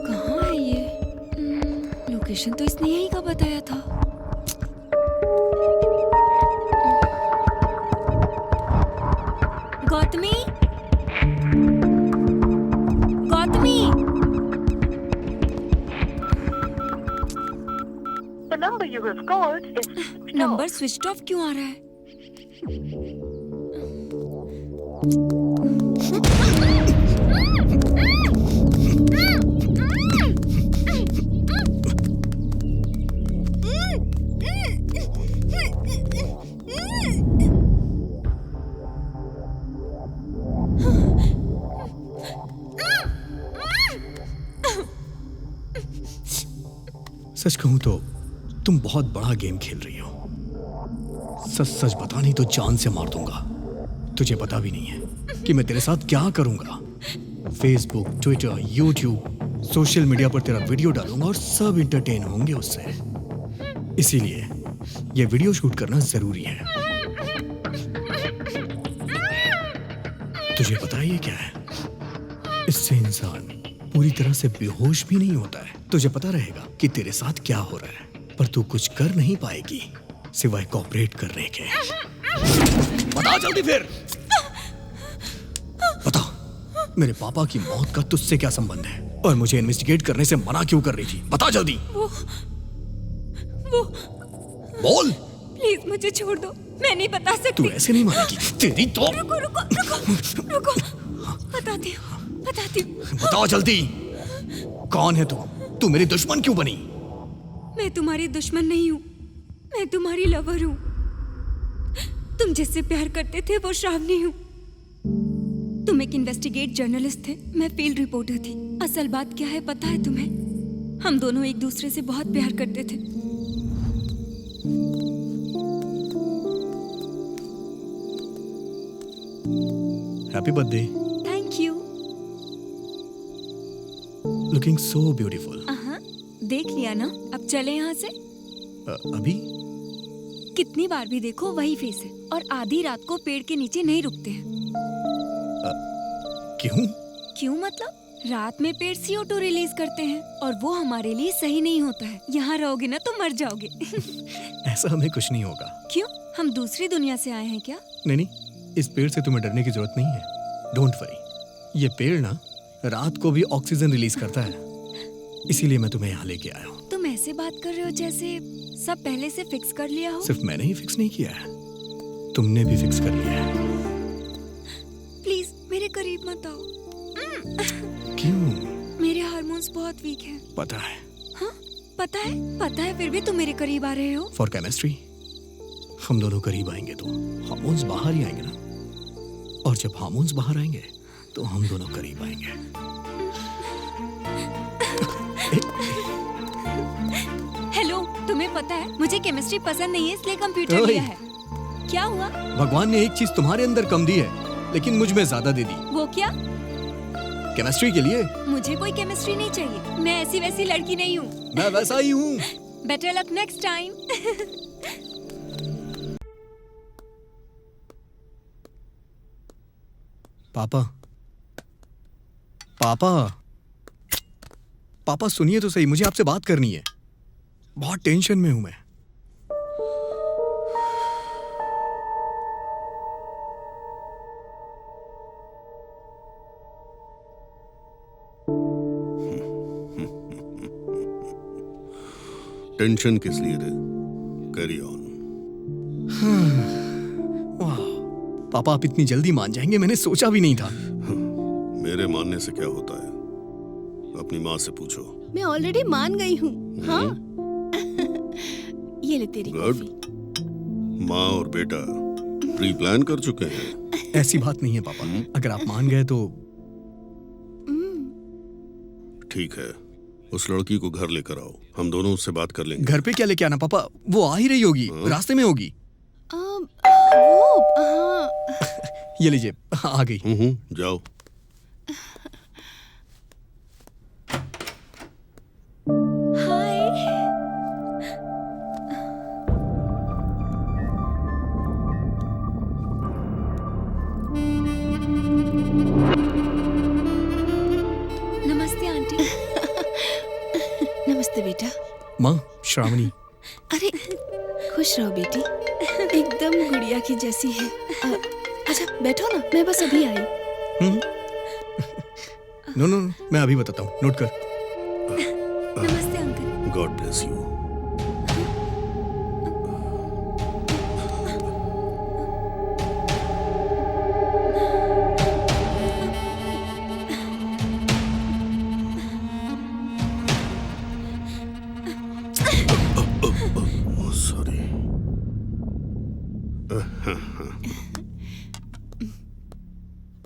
कहाँ है ये? लोकेशन तो इसने यहीं का बताया था। Gautami, Gautami. The number you have called is number switch off क्यों आ रहा है? सच कहूं तो तुम बहुत बड़ा गेम खेल रही हो। सच सच बता, नहीं तो जान से मार दूंगा। तुझे पता भी नहीं है कि मैं तेरे साथ क्या करूंगा। Facebook, Twitter, YouTube, social media पर तेरा वीडियो डालूंगा और सब इंटरटेन होंगे उससे। इसीलिए यह वीडियो शूट करना जरूरी है। तुझे पता है ये क्या है? इससे इंसान पूरी तरह से बेहोश भी नहीं होता है। तुझे पता रहेगा कि तेरे साथ क्या हो रहा है, पर तू कुछ कर नहीं पाएगी सिवाय कोऑपरेट करने के। बता जल्दी फिर। बता, मेरे पापा की मौत का तुझसे क्या संबंध है और मुझे इन्वेस्टिगेट करने से मना क्यों कर रही थी? बता जल्दी। वो बोल। प्लीज मुझे छोड़ दो, मैं नहीं बता सकती। तू ऐसे नहीं मानेगी तेरी तो। रुको रुको रुको रुको, बताती हूँ बताती हूँ। बताओ जल्दी, कौन है तू? तू मेरी दुश्मन क्यों बनी? मैं तुम्हारी दुश्मन नहीं हूँ, मैं तुम्हारी लवर हूँ। तुम जिससे प्यार करते थे वो श्रावणी हूँ। तुम एक इन्वेस्टिगेट जर्नलिस्ट थे, मैं फील्ड रिपोर्टर थी। असल बात क्या है पता है तुम्हें? हम दोनों एक दूसरे से बहुत प्यार करते थे। Happy birthday. Thank you. Looking so beautiful. देख लिया ना, अब चले यहाँ से। अभी? कितनी बार भी देखो वही फेस है, और आधी रात को पेड़ के नीचे नहीं रुकते हैं। क्यों? क्यों मतलब? रात में पेड़ CO2 रिलीज करते हैं और वो हमारे लिए सही नहीं होता है। यहाँ रहोगे ना तो मर जाओगे। ऐसा हमें कुछ नहीं होगा। क्यों? हम दूसरी दुनिया से आए हैं क्या? नहीं, इस पेड़ से तुम्हें डरने की जरूरत नहीं है। डोंट वरी, ये पेड़ ना रात को भी ऑक्सीजन रिलीज करता है, इसीलिए मैं तुम्हें यहाँ लेके आया हूँ। तुम ऐसे बात कर रहे हो जैसे सब पहले से फिक्स कर लिया हो। सिर्फ मैंने ही फिक्स नहीं किया है, तुमने भी फिक्स कर लिया है। प्लीज मेरे करीब मत आओ। क्यों? मेरे हार्मोन्स बहुत वीक हैं। पता है। हाँ पता है, फिर भी तुम मेरे करीब आ रहे हो। For chemistry. हम दोनों करीब आएंगे तो हार्मोन्स बाहर ही आएंगे ना, और जब हार्मोन्स बाहर आएंगे तो हम दोनों करीब आएंगे। हेलो, तुम्हें पता है मुझे केमिस्ट्री पसंद नहीं है, इसलिए कंप्यूटर लिया है। क्या हुआ? भगवान ने एक चीज तुम्हारे अंदर कम दी है, लेकिन मुझ में ज्यादा दे दी। वो क्या? केमिस्ट्री के लिए। मुझे कोई केमिस्ट्री नहीं चाहिए, मैं ऐसी वैसी लड़की नहीं हूँ। मैं वैसा ही हूँ। Better luck next time. पापा, पापा, पापा सुनिए तो सही, मुझे आपसे बात करनी है। बहुत टेंशन में हूं मैं। टेंशन किस लिए रे? Carry on. वाह, पापा आप इतनी जल्दी मान जाएंगे, मैंने सोचा भी नहीं था। मेरे मानने से क्या होता है, अपनी माँ से पूछो। मैं ऑलरेडी मान गई हूँ। हाँ ये ले तेरी गुड। माँ और बेटा प्री प्लान कर चुके हैं। ऐसी बात नहीं है पापा, अगर आप मान गए तो। ठीक है, उस लड़की को घर लेकर आओ, हम दोनों उससे बात कर लेंगे। घर पे क्या लेके आना पापा, वो आ ही रही होगी, रास्ते में होगी। ये लीजिए, आ गई। जाओ। नमस्ते आंटी। नमस्ते बेटा। माँ, श्रावणी। अरे खुश रहो बेटी, एकदम गुड़िया की जैसी है। अच्छा बैठो ना, मैं बस अभी आई। नो नो, मैं अभी बताता हूँ, नोट कर। नमस्ते अंकल। God bless you.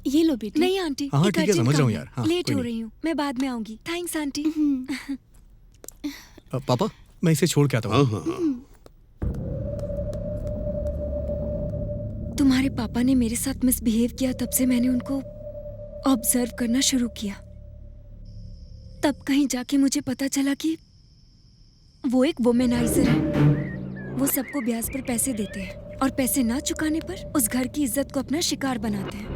ये लो बेटी। नहीं आंटी, हाँ, एक ठीक है, अर्जेंट समझ रहा हूँ काम यार। है। हाँ, लेट कोई हो नहीं। रही हूँ, मैं बाद में आऊंगी। Thanks aunty. पापा मैं इसे छोड़ के आता हूँ। तुम्हारे पापा ने मेरे साथ मिसबिहेव किया, तब से मैंने उनको ऑब्जर्व करना शुरू किया। तब कहीं जाके मुझे पता चला कि वो एक वुमेनाइजर है। वो सबको ब्याज पर पैसे देते हैं और पैसे ना चुकाने पर उस घर की इज्जत को अपना शिकार बनाते हैं।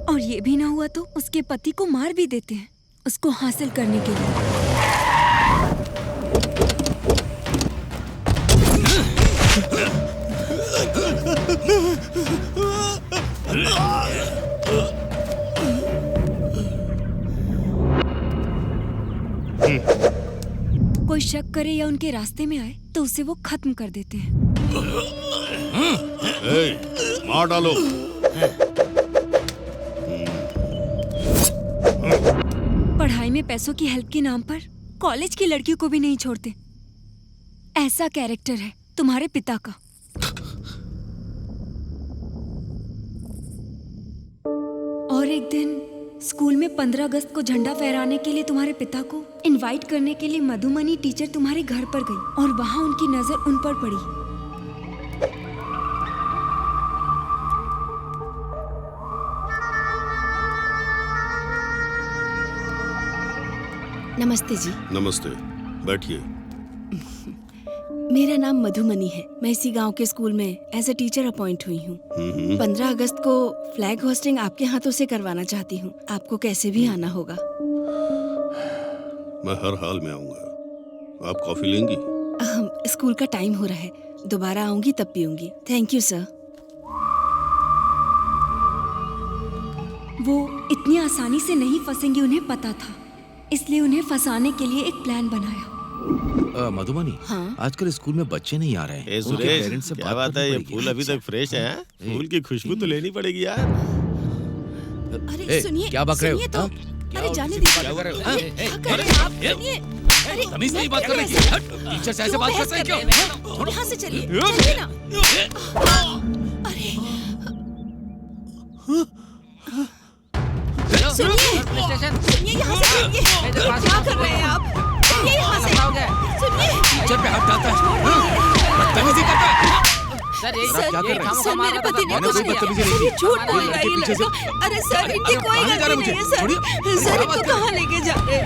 और ये भी ना हुआ तो उसके पति को मार भी देते हैं उसको हासिल करने के लिए। कोई शक करे या उनके रास्ते में आए तो उसे वो खत्म कर देते हैं। मार डालो। पढ़ाई में पैसों की हेल्प के नाम पर कॉलेज की लड़कियों को भी नहीं छोड़ते। ऐसा कैरेक्टर है तुम्हारे पिता का। और एक दिन स्कूल में 15 अगस्त को झंडा फहराने के लिए तुम्हारे पिता को इनवाइट करने के लिए मधुमनी टीचर तुम्हारे घर पर गई और वहां उनकी नजर उन पर पड़ी। नमस्ते जी। नमस्ते, बैठिए। मेरा नाम मधुमनी है। मैं इसी गांव के स्कूल में एज ए टीचर अपॉइंट हुई हूँ। 15 अगस्त को फ्लैग होस्टिंग आपके हाथों से करवाना चाहती हूँ। आपको कैसे भी आना होगा। मैं हर हाल में आऊंगा। आप कॉफी लेंगी? स्कूल का टाइम हो रहा है, दोबारा आऊंगी तब पीऊंगी। Thank you sir. वो इतनी आसानी से नहीं फंसेंगी, उन्हें पता था, इसलिए उन्हें फंसाने के लिए एक प्लान बनाया। मधुमनी, हाँ? आजकल स्कूल में बच्चे नहीं आ रहे हैं। उनके सुरेश, पेरेंट्स से क्या बात है? ये फूल अभी तक फ्रेश है? फूल की खुशबू तो लेनी पड़ेगी यार। अरे सुनिए, क्या बक रहे हो? सुनिए तो। अरे जाने क्या दीजिए। कर रहे हो? क्या कर रहे हैं आप? सुनिए। अरे तमीज नहीं बात कर रही है। टीचर से ऐसे बात करते हैं क्यों? यहाँ से चलिए, चलिए ना। अरे सुनिए, यहाँ से चलिए। क्या कर रहे हैं आप? चलिए यहाँ से। सुनिए। टीचर पे हाथ डालता है, बदतमीजी करता है। सर मेरे पति ने कुछ किया। झूठ बोल रहा है ये लड़का। अरे सर इनकी कोई गलती नहीं है सर। सर इनको कहाँ लेके जा रहे हैं?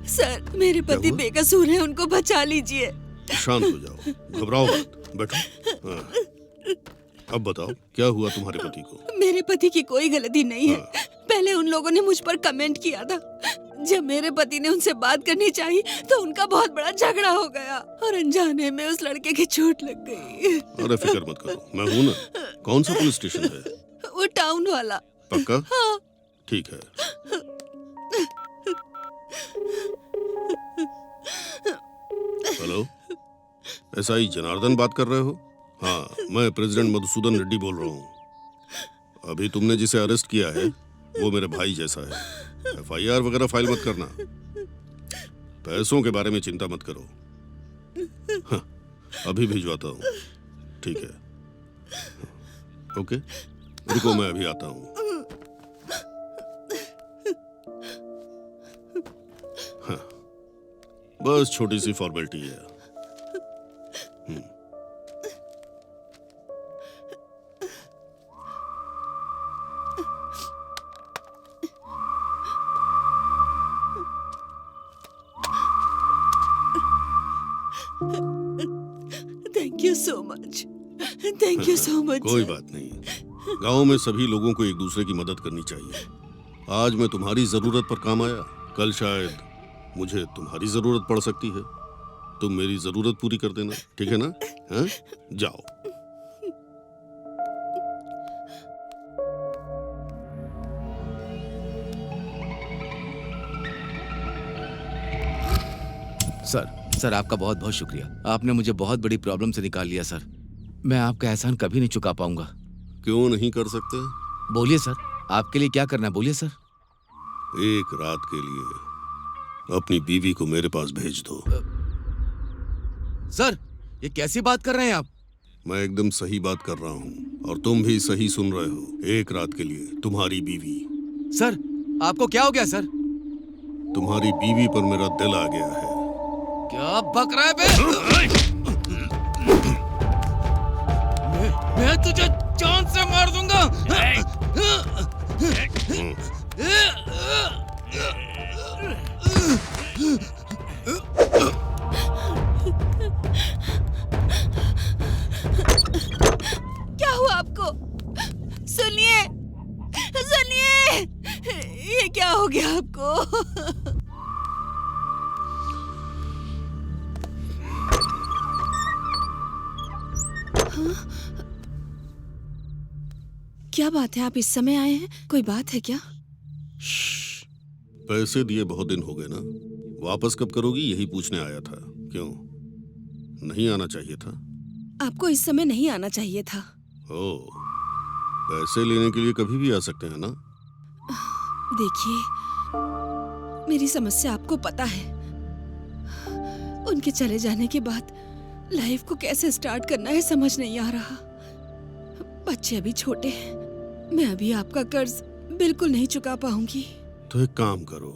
सर मेरे पति बेकसूर हैं, उनको बचा लीजिए। शांत हो जाओ, घबराओ मत, बैठो। अब बताओ क्या हुआ तुम्हारे पति को? मेरे पति की कोई गलती नहीं है। पहले उन लोगों ने मुझ पर कमेंट किया था। जब मेरे पति ने उनसे बात करनी चाहिए तो उनका बहुत बड़ा झगड़ा हो गया और अनजाने में उस लड़के की चोट लग गई। अरे फिक्र मत करो, मैं हूँ ना। कौन सा पुलिस स्टेशन है? वो टाउन वाला। पक्का? हाँ। ठीक है। हेलो, एसआई जनार्दन बात कर रहे हो? हाँ, मैं प्रेसिडेंट मधुसूदन रेड्डी बोल रहा हूँ। अभी तुमने जिसे अरेस्ट किया है वो मेरे भाई जैसा है। एफआईआर वगैरह फाइल मत करना। पैसों के बारे में चिंता मत करो। हाँ, अभी भिजवाता हूँ। ठीक है, ओके, रुको, मैं अभी आता हूँ। हाँ, बस छोटी सी फॉर्मेलिटी है। Thank you so much. Thank you so much. कोई बात नहीं। गांव में सभी लोगों को एक दूसरे की मदद करनी चाहिए। आज मैं तुम्हारी जरूरत पर काम आया, कल शायद मुझे तुम्हारी जरूरत पड़ सकती है। तुम मेरी जरूरत पूरी कर देना, ठीक है ना? हाँ? जाओ। सर आपका बहुत बहुत शुक्रिया। आपने मुझे बहुत बड़ी प्रॉब्लम से निकाल लिया सर। मैं आपका एहसान कभी नहीं चुका पाऊंगा। क्यों नहीं कर सकते? बोलिए सर, आपके लिए क्या करना है, बोलिए सर। एक रात के लिए अपनी बीवी को मेरे पास भेज दो। सर, ये कैसी बात कर रहे हैं आप? मैं एकदम सही बात कर रहा हूँ और तुम भी सही सुन रहे हो। एक रात के लिए तुम्हारी बीवी। सर, आपको क्या हो गया सर? तुम्हारी बीवी पर मेरा दिल आ गया है। क्या बक रहा है बे? मैं तुझे जान से मार दूंगा। क्या हुआ आपको? सुनिए, सुनिए, ये क्या हो गया आपको? क्या बात है, आप इस समय आए हैं? कोई बात है क्या? पैसे दिए बहुत दिन हो गए ना, वापस कब करोगी यही पूछने आया था। क्यों, नहीं आना चाहिए था? आपको इस समय नहीं आना चाहिए था। ओ, पैसे लेने के लिए कभी भी आ सकते हैं ना? देखिए, मेरी समस्या आपको पता है। उनके चले जाने के बाद लाइफ को कैसे स्टार्ट करना है समझ नहीं आ रहा। बच्चे अभी छोटे हैं, मैं अभी आपका कर्ज बिल्कुल नहीं चुका पाऊंगी। तो एक काम करो,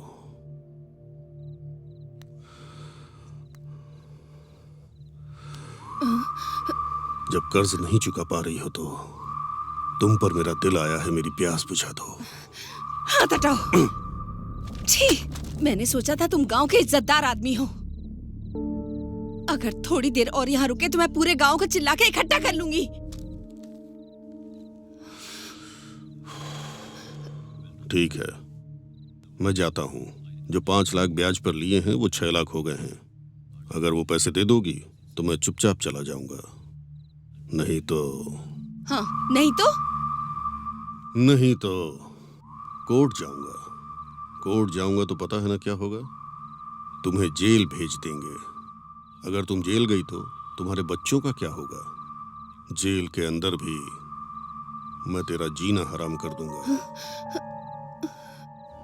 जब कर्ज नहीं चुका पा रही हो तो तुम पर मेरा दिल आया है, मेरी प्यास बुझा दो। हाथ हटाओ। छी, मैंने सोचा था तुम गांव के इज्जतदार आदमी हो। अगर थोड़ी देर और यहाँ रुके तो मैं पूरे गांव को चिल्ला के इकट्ठा कर लूंगी। ठीक है, मैं जाता हूँ। जो 5 लाख ब्याज पर लिए हैं वो 6 लाख हो गए हैं। अगर वो पैसे दे दोगी तो मैं चुपचाप चला जाऊंगा। नहीं तो हाँ, नहीं तो कोर्ट जाऊंगा। कोर्ट जाऊंगा तो पता है ना क्या होगा? तुम्हें जेल भेज देंगे। अगर तुम जेल गई तो तुम्हारे बच्चों का क्या होगा? जेल के अंदर भी मैं तेरा जीना हराम कर दूंगा।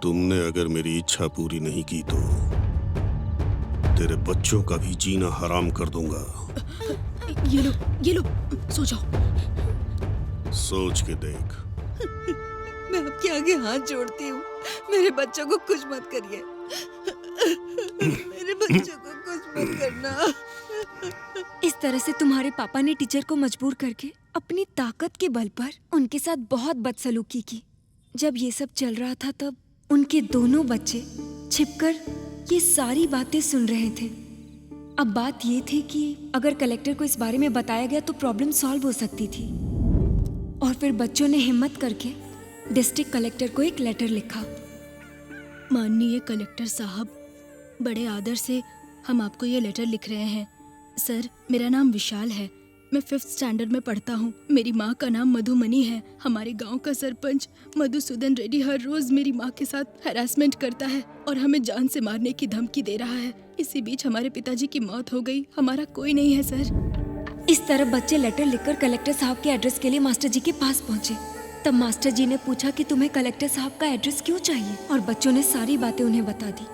तुमने अगर मेरी इच्छा पूरी नहीं की तो तेरे बच्चों का भी जीना हराम कर दूंगा। ये लो, सो जाओ। सोच के देख। मैं आपके आगे हाथ जोड़ती हूँ, मेरे बच्चों को कुछ मत करिए। मेरे बच्चों को कुछ मत करना। इस तरह से तुम्हारे पापा ने टीचर को मजबूर करके अपनी ताकत के बल पर उनके साथ बहुत बदसलूकी की। जब ये सब चल रहा था तब उनके दोनों बच्चे छिपकर ये सारी बातें सुन रहे थे। अब बात ये थी कि अगर कलेक्टर को इस बारे में बताया गया तो प्रॉब्लम सॉल्व हो सकती थी। और फिर बच्चों ने हिम्मत करके डिस्ट्रिक्ट कलेक्टर को एक लेटर लिखा। माननीय कलेक्टर साहब, बड़े आदर से हम आपको ये लेटर लिख रहे हैं। सर, मेरा नाम विशाल है। मैं 5th स्टैंडर्ड में पढ़ता हूँ। मेरी माँ का नाम मधुमनी है। हमारे गांव का सरपंच मधुसूदन रेड्डी हर रोज मेरी माँ के साथ हैरासमेंट करता है और हमें जान से मारने की धमकी दे रहा है। इसी बीच हमारे पिताजी की मौत हो गई। हमारा कोई नहीं है सर। इस तरह बच्चे लेटर लिखकर कलेक्टर साहब के एड्रेस के लिए मास्टर जी के पास पहुँचे। तब मास्टर जी ने पूछा कि तुम्हें कलेक्टर साहब का एड्रेस क्यों चाहिए, और बच्चों ने सारी बातें उन्हें बता दी।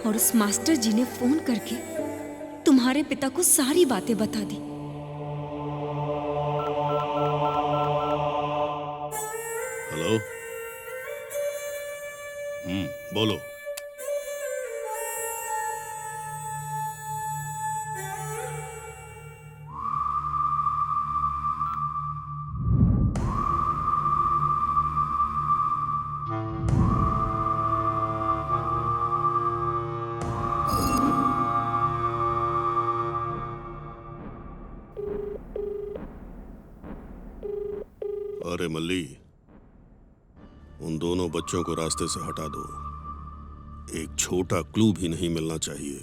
और उस मास्टर जी ने फोन करके तुम्हारे पिता को सारी बातें बता दी। हेलो। बोलो। अरे मल्ली, उन दोनों बच्चों को रास्ते से हटा दो। एक छोटा क्लू भी नहीं मिलना चाहिए।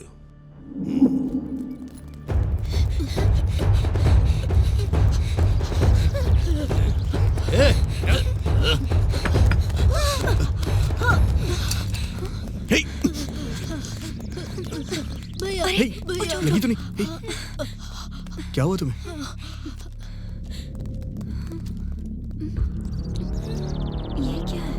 भैया, लगी तो नहीं? क्या हुआ तुम्हें? ये क्या है?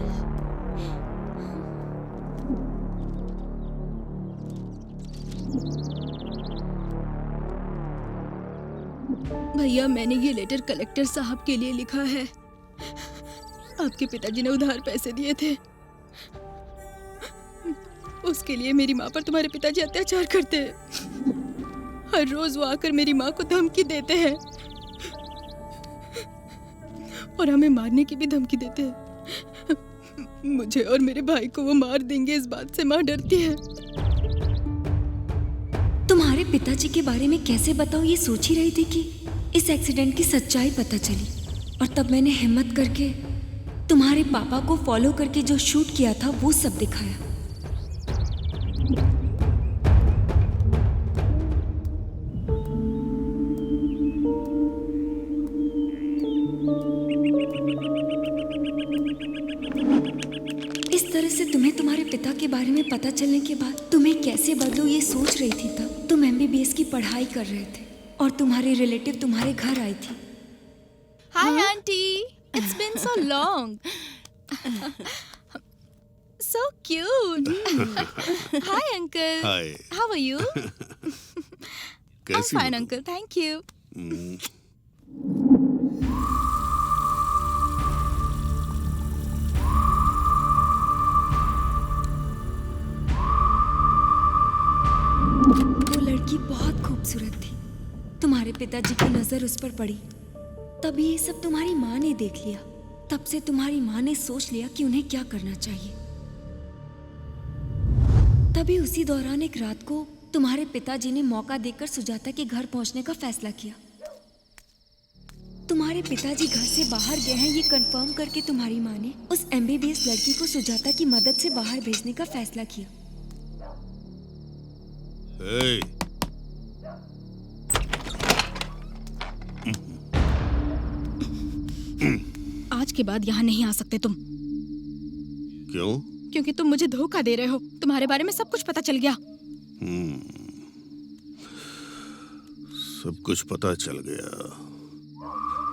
भैया, मैंने ये लेटर कलेक्टर साहब के लिए लिखा है। आपके पिताजी ने उधार पैसे दिए थे। उसके लिए मेरी माँ पर तुम्हारे पिताजी अत्याचार करते हैं। हर रोज वो आकर मेरी माँ को धमकी देते हैं और हमें मारने की भी धमकी देते हैं। मुझे और मेरे भाई को वो मार देंगे, इस बात से माँ डरती है। तुम्हारे पिताजी के बारे में कैसे बताऊं, ये सोच ही रही थी कि इस एक्सीडेंट की सच्चाई पता चली, और तब मैंने हिम्मत करके तुम्हारे पापा को फॉलो करके जो शूट किया था वो सब दिखाया। इस तरह से तुम्हें तुम्हारे पिता के बारे में पता चलने के बाद तुम्हें कैसे बदलूं ये सोच रही थी। तब तुम MBBS की पढ़ाई कर रहे थे और तुम्हारी रिलेटिव तुम्हारे घर आई थी। Hi aunty, it's been so long. So cute. Hi uncle. Hi. How are you? कैसी फाइन हो तुम? Uncle, thank you. वो लड़की बहुत खूबसूरत थी। तुम्हारे पिताजी की नजर उस पर पड़ी, तभी ये सब तुम्हारी माँ ने देख लिया। तब से तुम्हारी माँ ने सोच लिया कि उन्हें क्या करना चाहिए। तभी उसी दौरान एक रात को तुम्हारे पिताजी ने मौका देकर सुजाता के घर पहुंचने का फैसला किया। तुम्हारे पिताजी घर से बाहर गए हैं ये कंफर्म करके तुम्हारी माँ ने उस MBBS लड़की को सुजाता की मदद से बाहर भेजने का फैसला किया। Hey. आज के बाद यहाँ नहीं आ सकते तुम। क्यों? क्योंकि तुम मुझे धोखा दे रहे हो। तुम्हारे बारे में सब कुछ पता चल गया। सब कुछ पता चल गया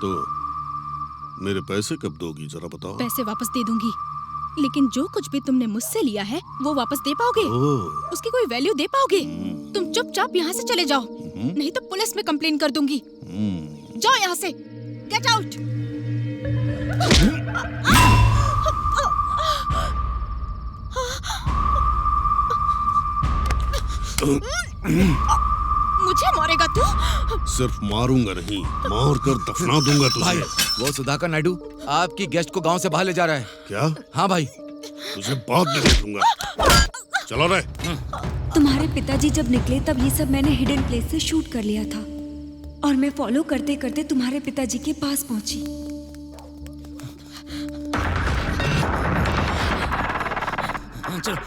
तो मेरे पैसे कब दोगी, जरा बताओ। पैसे वापस दे दूंगी, लेकिन जो कुछ भी तुमने मुझसे लिया है वो वापस दे पाओगे? उसकी कोई वैल्यू दे पाओगे? तुम चुपचाप यहाँ से चले जाओ, नहीं तो पुलिस में कंप्लेन कर दूंगी। जाओ यहाँ से, गेट आउट। मुझे मारेगा तू? सिर्फ मारूंगा नहीं, मार कर दफना दूंगा तुझे। भाई, वो सुधाकर नायडू आपकी गेस्ट को गांव से बाहर ले जा रहा है। क्या? हाँ भाई। तुझे बाद में देखूंगा। चलो रे। तुम्हारे पिताजी जब निकले तब ये सब मैंने हिडन प्लेस से शूट कर लिया था, और मैं फॉलो करते करते तुम्हारे पिताजी के पास पहुंची। हाँ चलो।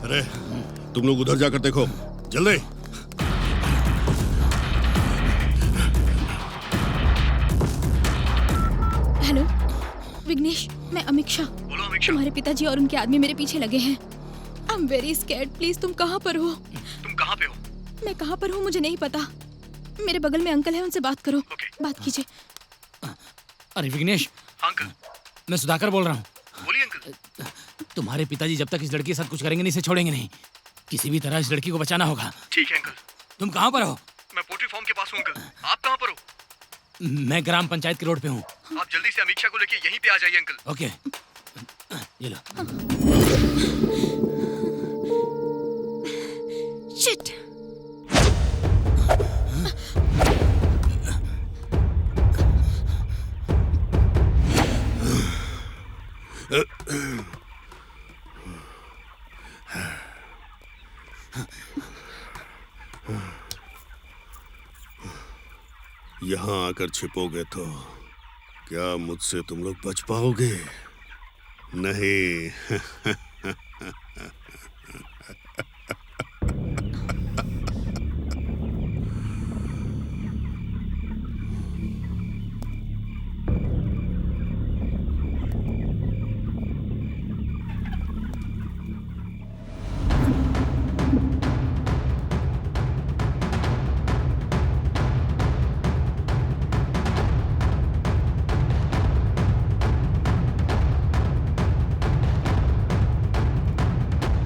अरे तुम लोग उधर जाकर देखो, जल्दी। हेलो विघ्नेश, मैं अमीक्षा। बोलो अमीक्षा। तुम्हारे पिताजी और उनके आदमी मेरे पीछे लगे हैं। I am very scared. Please तुम कहाँ पर हो? तुम कहाँ पे हो? मैं कहाँ पर हूँ मुझे नहीं पता। मेरे बगल में अंकल है, उनसे बात करो। बात कीजिए। अरे विघ्नेश। हाँ अंकल। मैं सुधाकर बोल रहा हूँ। बोलिए अंकल। तुम्हारे पिताजी जब तक इस लड़की के साथ कुछ करेंगे नहीं, इसे छोड़ेंगे नहीं। किसी भी तरह इस लड़की को बचाना होगा। ठीक है अंकल। तुम कहाँ पर हो? मैं पोल्ट्री फार्म के पास हूँ अंकल। आप कहाँ पर हो? मैं ग्राम पंचायत के रोड पे हूँ। आप जल्दी से अमीक्षा को लेके यहीं पे आ जाइए अंकल। ओके, ये लो। शिट। यहाँ आकर छिपोगे तो क्या मुझसे तुम लोग बच पाओगे? नहीं।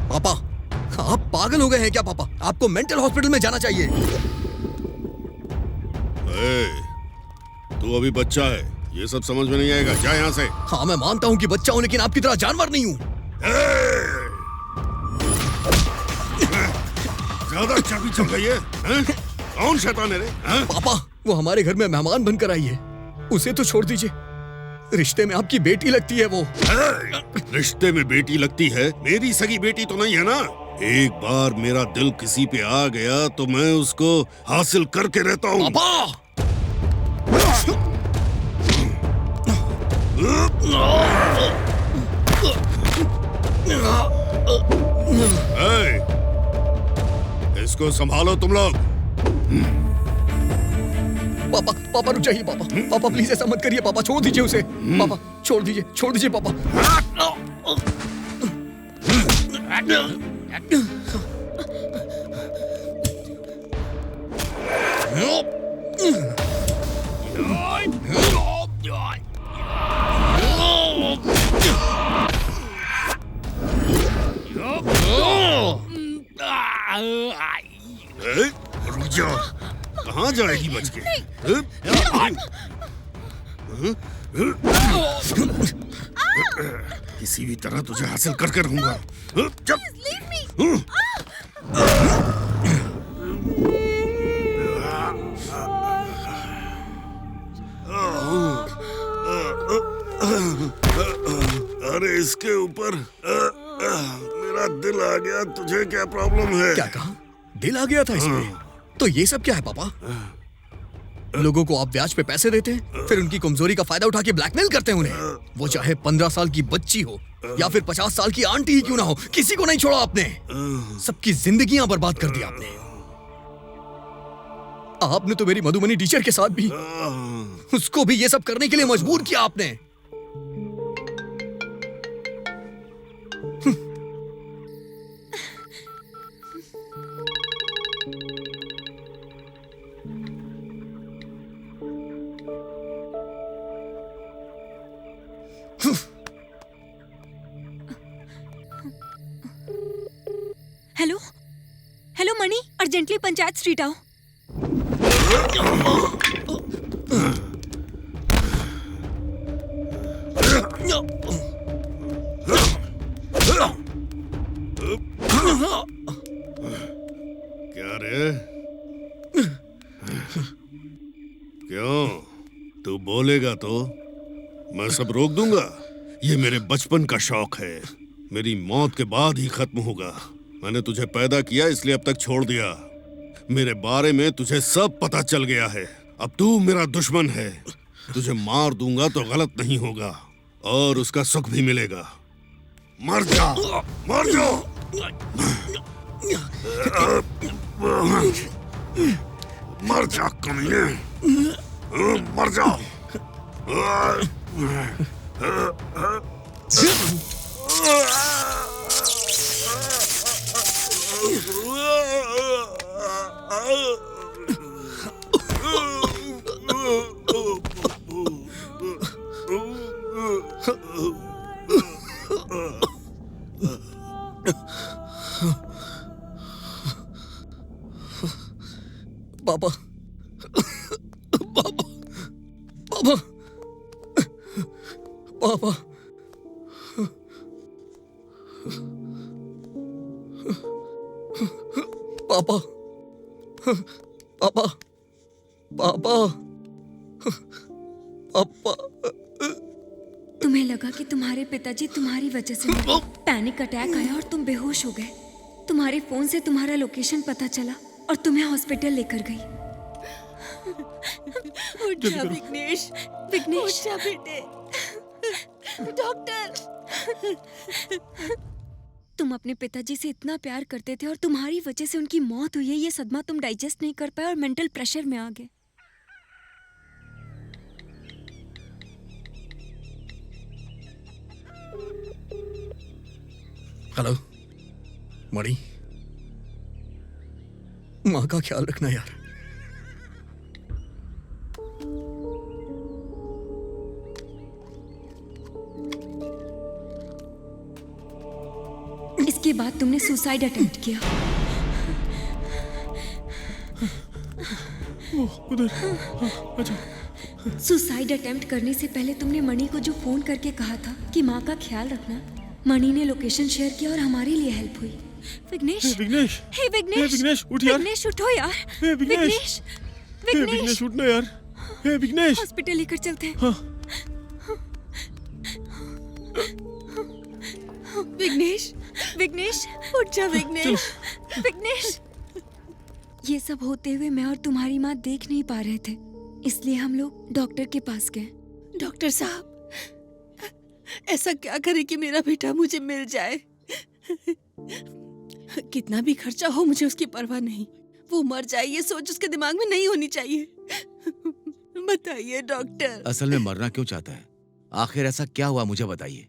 पापा, आप पागल हो गए हैं क्या पापा? आपको मेंटल हॉस्पिटल में जाना चाहिए। तू अभी बच्चा है, ये सब समझ में नहीं आएगा। जा यहाँ से। हाँ मैं मानता हूँ कि बच्चा हूँ, लेकिन आपकी तरह जानवर नहीं हूँ। ज्यादा चाबी चल गई है? कौन शैतान है रे? पापा, वो हमारे घर में मेहमान बनकर आई है, उसे तो छोड़ दीजिए। रिश्ते में आपकी बेटी लगती है वो। रिश्ते में बेटी लगती है? मेरी सगी बेटी तो नहीं है ना। एक बार मेरा दिल किसी पे आ गया तो मैं उसको हासिल करके रहता हूँ। पापा! इसको संभालो तुम लोग। पापा, पापा रुक जाइए पापा। पापा प्लीज ऐसा मत करिए पापा, छोड़ दीजिए उसे। पापा छोड़ दीजिए पापा। रुक जा, कहाँ जाएगी बच के? किसी भी तरह तुझे हासिल करके रहूंगा। अरे इसके ऊपर मेरा दिल आ गया। तुझे क्या प्रॉब्लम है? क्या कहा? दिल आ गया था इसमें? तो ये सब क्या है पापा? लोगों को आप ब्याज पे पैसे देते हैं, फिर उनकी कमजोरी का फायदा उठा के ब्लैकमेल करते हैं उन्हें। वो चाहे 15 साल की बच्ची हो या फिर 50 साल की आंटी ही क्यों ना हो, किसी को नहीं छोड़ा आपने। सबकी जिंदगियां बर्बाद कर दी आपने। आपने तो मेरी मधुबनी टीचर के साथ भी, उसको भी ये सब करने के लिए मजबूर किया आपने। हेलो हेलो मणि, अर्जेंटली पंचायत स्ट्रीट आओ। क्या रे? क्यों? तू बोलेगा तो मैं सब रोक दूंगा। ये मेरे बचपन का शौक है, मेरी मौत के बाद ही खत्म होगा। मैंने तुझे पैदा किया इसलिए अब तक छोड़ दिया। मेरे बारे में तुझे सब पता चल गया है। अब तू मेरा दुश्मन है। तुझे मार दूंगा तो गलत नहीं होगा और उसका सुख भी मिलेगा। मर जा, मर जा। मर जा कमीने, मर जा। पापा, पापा, पापा, पापा, पापा, पापा, पापा, पापा। तुम्हें लगा कि तुम्हारे पिताजी तुम्हारी वजह से मरे। पैनिक अटैक आया और तुम बेहोश हो गए। तुम्हारे फोन से तुम्हारा लोकेशन पता चला और तुम्हें हॉस्पिटल लेकर गई। उठ जा विघ्नेश, विघ्नेश, उठ जा बेटे। डॉक्टर, तुम अपने पिताजी से इतना प्यार करते थे और तुम्हारी वजह से उनकी मौत हुई है। ये सदमा तुम डाइजेस्ट नहीं कर पाए और मेंटल प्रेशर में आ गए। हेलो मणि, माँ का ख्याल रखना यार। इसके बाद तुमने सुसाइड अटेम्प्ट किया। सुसाइड अटेम्प्ट करने से पहले तुमने मणि को जो फोन करके कहा था कि माँ का ख्याल रखना, मणि ने लोकेशन शेयर किया और हमारे लिए हेल्प हुई। विघ्नेश, विघ्नेश, हे विघ्नेश, विघ्नेश उठ यार। विघ्नेश उठो यार। विघ्नेश, विघ्नेश उठना यार। हे विघ्नेश, हॉस्पिटल लेकर चलते हैं। विघ्नेश, विघ्नेश, उठ जा विघ्नेश। विघ्नेश। ये सब होते हुए मैं और तुम्हारी माँ देख नहीं पा रहे थे, इसलिए हम लोग डॉक्टर के पास गए। डॉक्टर साहब, ऐसा क्या करे कि मेरा बेटा मुझे मिल जाए। कितना भी खर्चा हो मुझे उसकी परवाह नहीं। वो मर जाए ये सोच उसके दिमाग में नहीं होनी चाहिए। बताइए डॉक्टर। असल में मरना क्यों चाहता है? आखिर ऐसा क्या हुआ मुझे बताइए,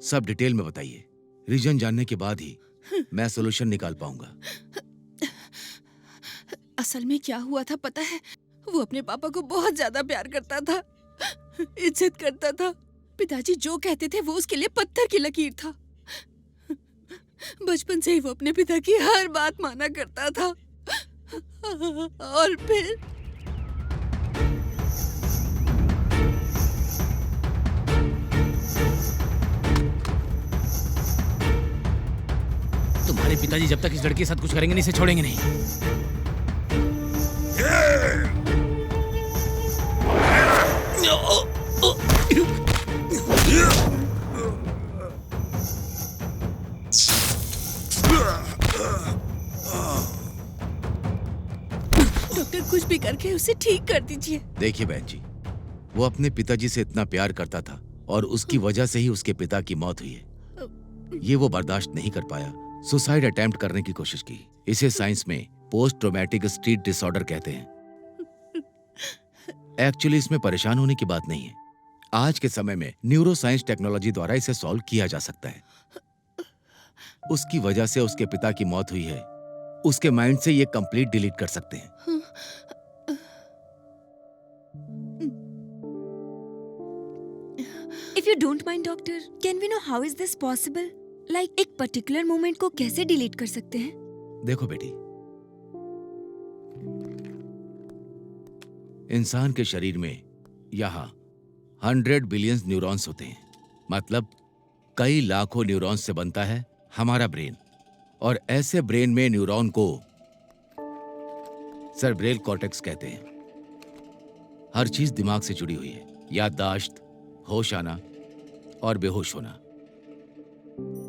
सब डिटेल में बताइए। रीजन जानने के बाद ही मैं सोल्यूशन निकाल पाऊंगा। असल में क्या हुआ था पता है? वो अपने पापा को बहुत ज्यादा प्यार करता था, इज्जत करता था। पिताजी जो कहते थे वो उसके लिए पत्थर की लकीर था। बचपन से ही वो अपने पिता की हर बात माना करता था। और फिर तुम्हारे पिताजी जब तक इस लड़के के साथ कुछ करेंगे नहीं, इसे छोड़ेंगे नहीं। डॉक्टर कुछ भी करके उसे ठीक कर दीजिए। देखिए बहन जी, वो अपने पिताजी से इतना प्यार करता था और उसकी वजह से ही उसके पिता की मौत हुई है। ये वो बर्दाश्त नहीं कर पाया, सुसाइड अटेम्प्ट करने की कोशिश की। इसे साइंस में पोस्ट ट्रॉमेटिक स्ट्रेस डिसऑर्डर कहते हैं। एक्चुअली इसमें परेशान होने की बात नहीं है। आज के समय में न्यूरो साइंस टेक्नोलॉजी द्वारा इसे सॉल्व किया जा सकता है। उसकी वजह से उसके पिता की मौत हुई है, उसके माइंड से ये कंप्लीट डिलीट कर सकते हैं। If you don't mind, doctor, can we know how is this possible? Like एक पर्टिकुलर मोमेंट को कैसे डिलीट कर सकते हैं? देखो बेटी, इंसान के शरीर में यहाँ 100 बिलियन न्यूरॉन्स होते हैं। मतलब कई लाखों न्यूरॉन्स से बनता है हमारा ब्रेन। और ऐसे ब्रेन में न्यूरॉन को सेरेब्रल कॉर्टेक्स कहते हैं। हर चीज दिमाग से जुड़ी हुई है, याददाश्त, होश आना और बेहोश होना।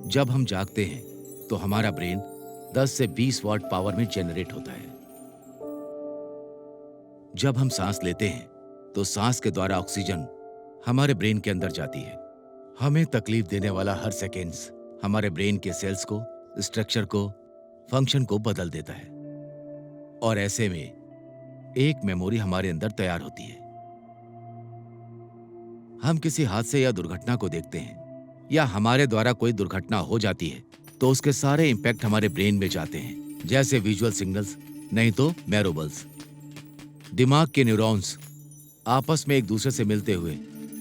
जब हम जागते हैं तो हमारा ब्रेन 10 से 20 वाट पावर में जनरेट होता है। जब हम सांस लेते हैं तो सांस के द्वारा ऑक्सीजन हमारे ब्रेन के अंदर जाती है। हमें तकलीफ देने वाला हर सेकेंड्स हमारे ब्रेन के सेल्स को, स्ट्रक्चर को, फंक्शन को बदल देता है और ऐसे में एक मेमोरी हमारे अंदर तैयार होती है। हम किसी हादसे या दुर्घटना को देखते हैं या हमारे द्वारा कोई दुर्घटना हो जाती है तो उसके सारे इंपैक्ट हमारे ब्रेन में जाते हैं, जैसे विजुअल सिग्नल्स, नहीं तो मैरोबल्स। दिमाग के न्यूरॉन्स आपस में एक दूसरे से मिलते हुए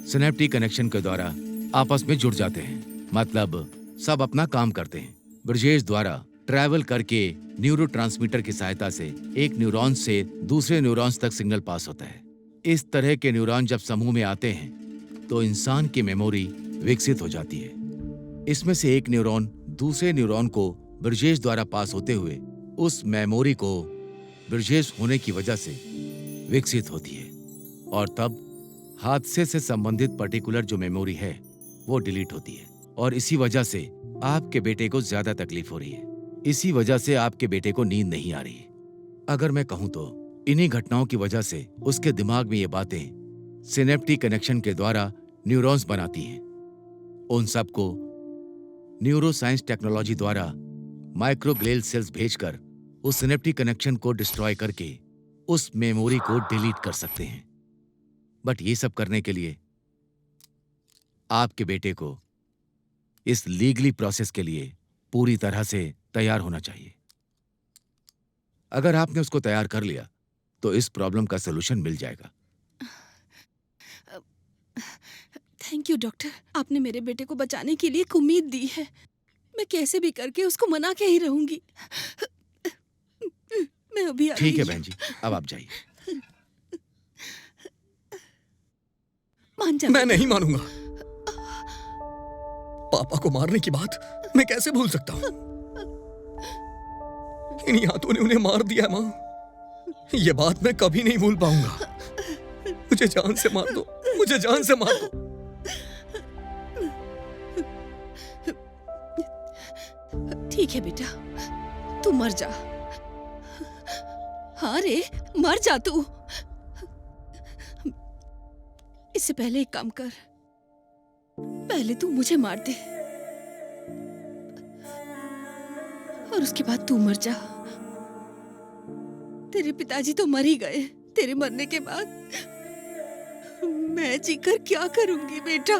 सिनेप्टिक कनेक्शन के द्वारा आपस में जुड़ जाते हैं, मतलब सब अपना काम करते हैं। ब्रजेश द्वारा ट्रैवल करके न्यूरोट्रांसमीटर की सहायता से एक न्यूरॉन से दूसरे न्यूरॉन्स तक सिग्नल पास होता है। इस तरह के न्यूरॉन जब समूह में आते हैं तो इंसान की मेमोरी विकसित हो जाती है। इसमें से एक न्यूरॉन दूसरे न्यूरॉन को ब्रजेश द्वारा पास होते हुए उस मेमोरी को ब्रजेश होने की वजह से विकसित होती है और तब हादसे से संबंधित पर्टिकुलर जो मेमोरी है वो डिलीट होती है और इसी वजह से आपके बेटे को ज्यादा तकलीफ हो रही है। इसी वजह से आपके बेटे को नींद नहीं आ रही। अगर मैं कहूं तो इन्हीं घटनाओं की वजह से उसके दिमाग में ये बातें सिनेप्टिक कनेक्शन के द्वारा न्यूरॉन्स बनाती हैं। उन सबको न्यूरोसाइंस टेक्नोलॉजी द्वारा माइक्रोग्लियल सेल्स भेजकर उस सिनेप्टिक कनेक्शन को डिस्ट्रॉय करके उस मेमोरी को डिलीट कर सकते हैं। बट ये सब करने के लिए आपके बेटे को इस लीगली प्रोसेस के लिए पूरी तरह से तैयार होना चाहिए। अगर आपने उसको तैयार कर लिया तो इस प्रॉब्लम का सलूशन मिल जाएगा। थैंक यू डॉक्टर, आपने मेरे बेटे को बचाने के लिए एक उम्मीद दी है। मैं कैसे भी करके उसको मना के ही रहूंगी। मैं अभी आ ठीक है रही बहन जी, अब आप जाइए। मान जा। मैं नहीं मानूंगा। पापा को मारने की बात मैं कैसे भूल सकता हूं? इन्हीं हाथों ने उन्हें मार दिया मां। ये बात मैं कभी नहीं भूल पाऊंगा। मुझे जान से मार दो, मुझे जान से मार दो। ठीक है बेटा, तू मर जा। हाँ रे, मर जा तू। इससे पहले एक काम कर, पहले तू मुझे मार दे और उसके बाद तू मर जा। तेरे पिताजी तो मर ही गए। तेरे मरने के बाद मैं जीकर क्या करूंगी बेटा?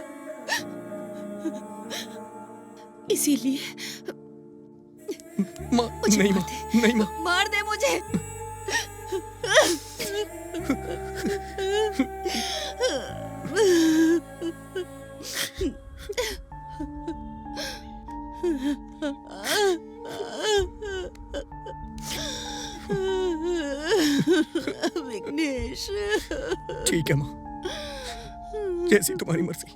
इसीलिए नहीं मां, नहीं मां। मार दे मुझे। विघ्नेश। ठीक है मां, जैसी तुम्हारी मर्जी।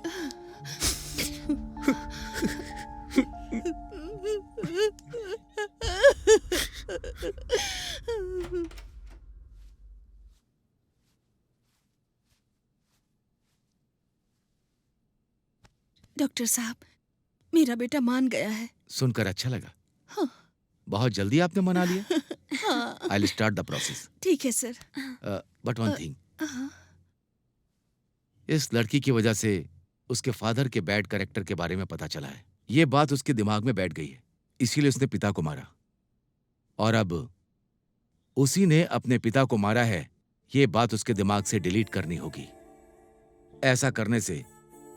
डॉक्टर साहब, मेरा बेटा मान गया है। सुनकर अच्छा लगा। हाँ। बहुत जल्दी आपने मना लिया। हाँ। I will start the process. ठीक है सर। बट वन थिंग, इस लड़की की वजह से उसके फादर के बैड कैरेक्टर के बारे में पता चला है। ये बात उसके दिमाग में बैठ गई है, इसीलिए उसने पिता को मारा और अब उसी ने अपने पिता को मारा है। ये बात उसके दिमाग से डिलीट करनी होगी। ऐसा करने से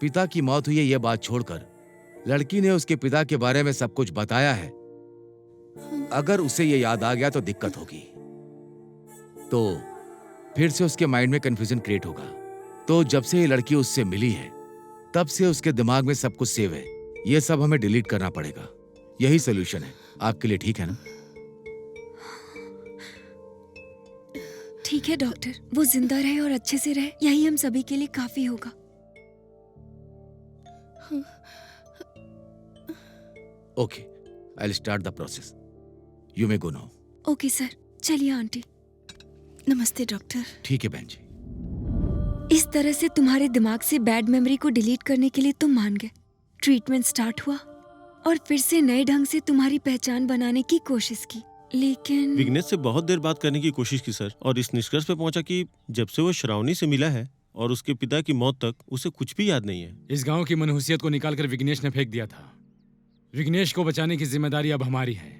पिता की मौत हुई है यह बात छोड़कर लड़की ने उसके पिता के बारे में सब कुछ बताया है। अगर उसे यह याद आ गया तो दिक्कत होगी, तो फिर से उसके माइंड में कंफ्यूजन क्रिएट होगा। तो जब से ये लड़की उससे मिली है तब से उसके दिमाग में सब कुछ सेव है। ये सब हमें डिलीट करना पड़ेगा। यही सोल्यूशन है आपके लिए, ठीक है ना? ठीक है डॉक्टर, वो जिंदा रहे और अच्छे से रहे, यही हम सभी के लिए काफी होगा। Okay, I will start the process. You may go now. Okay sir, चलिए आंटी। नमस्ते डॉक्टर। ठीक है बहन जी। इस तरह से तुम्हारे दिमाग से बैड मेमोरी को डिलीट करने के लिए तुम मान गए। ट्रीटमेंट स्टार्ट हुआ और फिर से नए ढंग से तुम्हारी पहचान बनाने की कोशिश की, लेकिन विघ्नेश से बहुत देर बात करने की कोशिश की सर, और इस निष्कर्ष पे पहुंचा कि जब से वो श्रावणी से मिला है और उसके पिता की मौत तक उसे कुछ भी याद नहीं है। इस गांव की मनहूसियत को निकालकर विघ्नेश ने फेंक दिया था। विघ्नेश को बचाने की जिम्मेदारी अब हमारी है।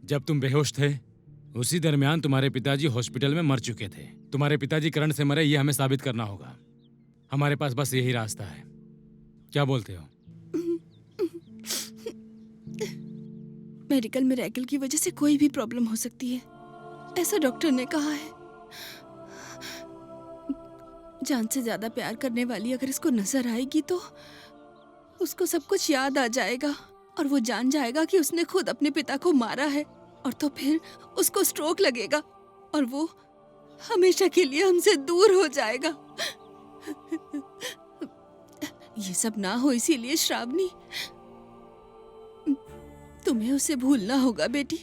जब तुम बेहोश थे उसी दरमियान तुम्हारे पिताजी हॉस्पिटल में मर चुके थे। तुम्हारे पिताजी करंट से मरे ये हमें साबित करना होगा। हमारे पास बस यही रास्ता है। क्या बोलते हो? मेडिकल मिरेकल की वजह से कोई भी प्रॉब्लम हो सकती है, ऐसा डॉक्टर ने कहा है। जान से ज्यादा प्यार करने वाली अगर इसको नजर आएगी तो उसको सब कुछ याद आ जाएगा और वो जान जाएगा कि उसने खुद अपने पिता को मारा है, और तो फिर उसको स्ट्रोक लगेगा और वो हमेशा के लिए हमसे दूर हो जाएगा। ये सब ना हो इसीलिए श्रावणी, तुम्हें उसे भूलना होगा बेटी।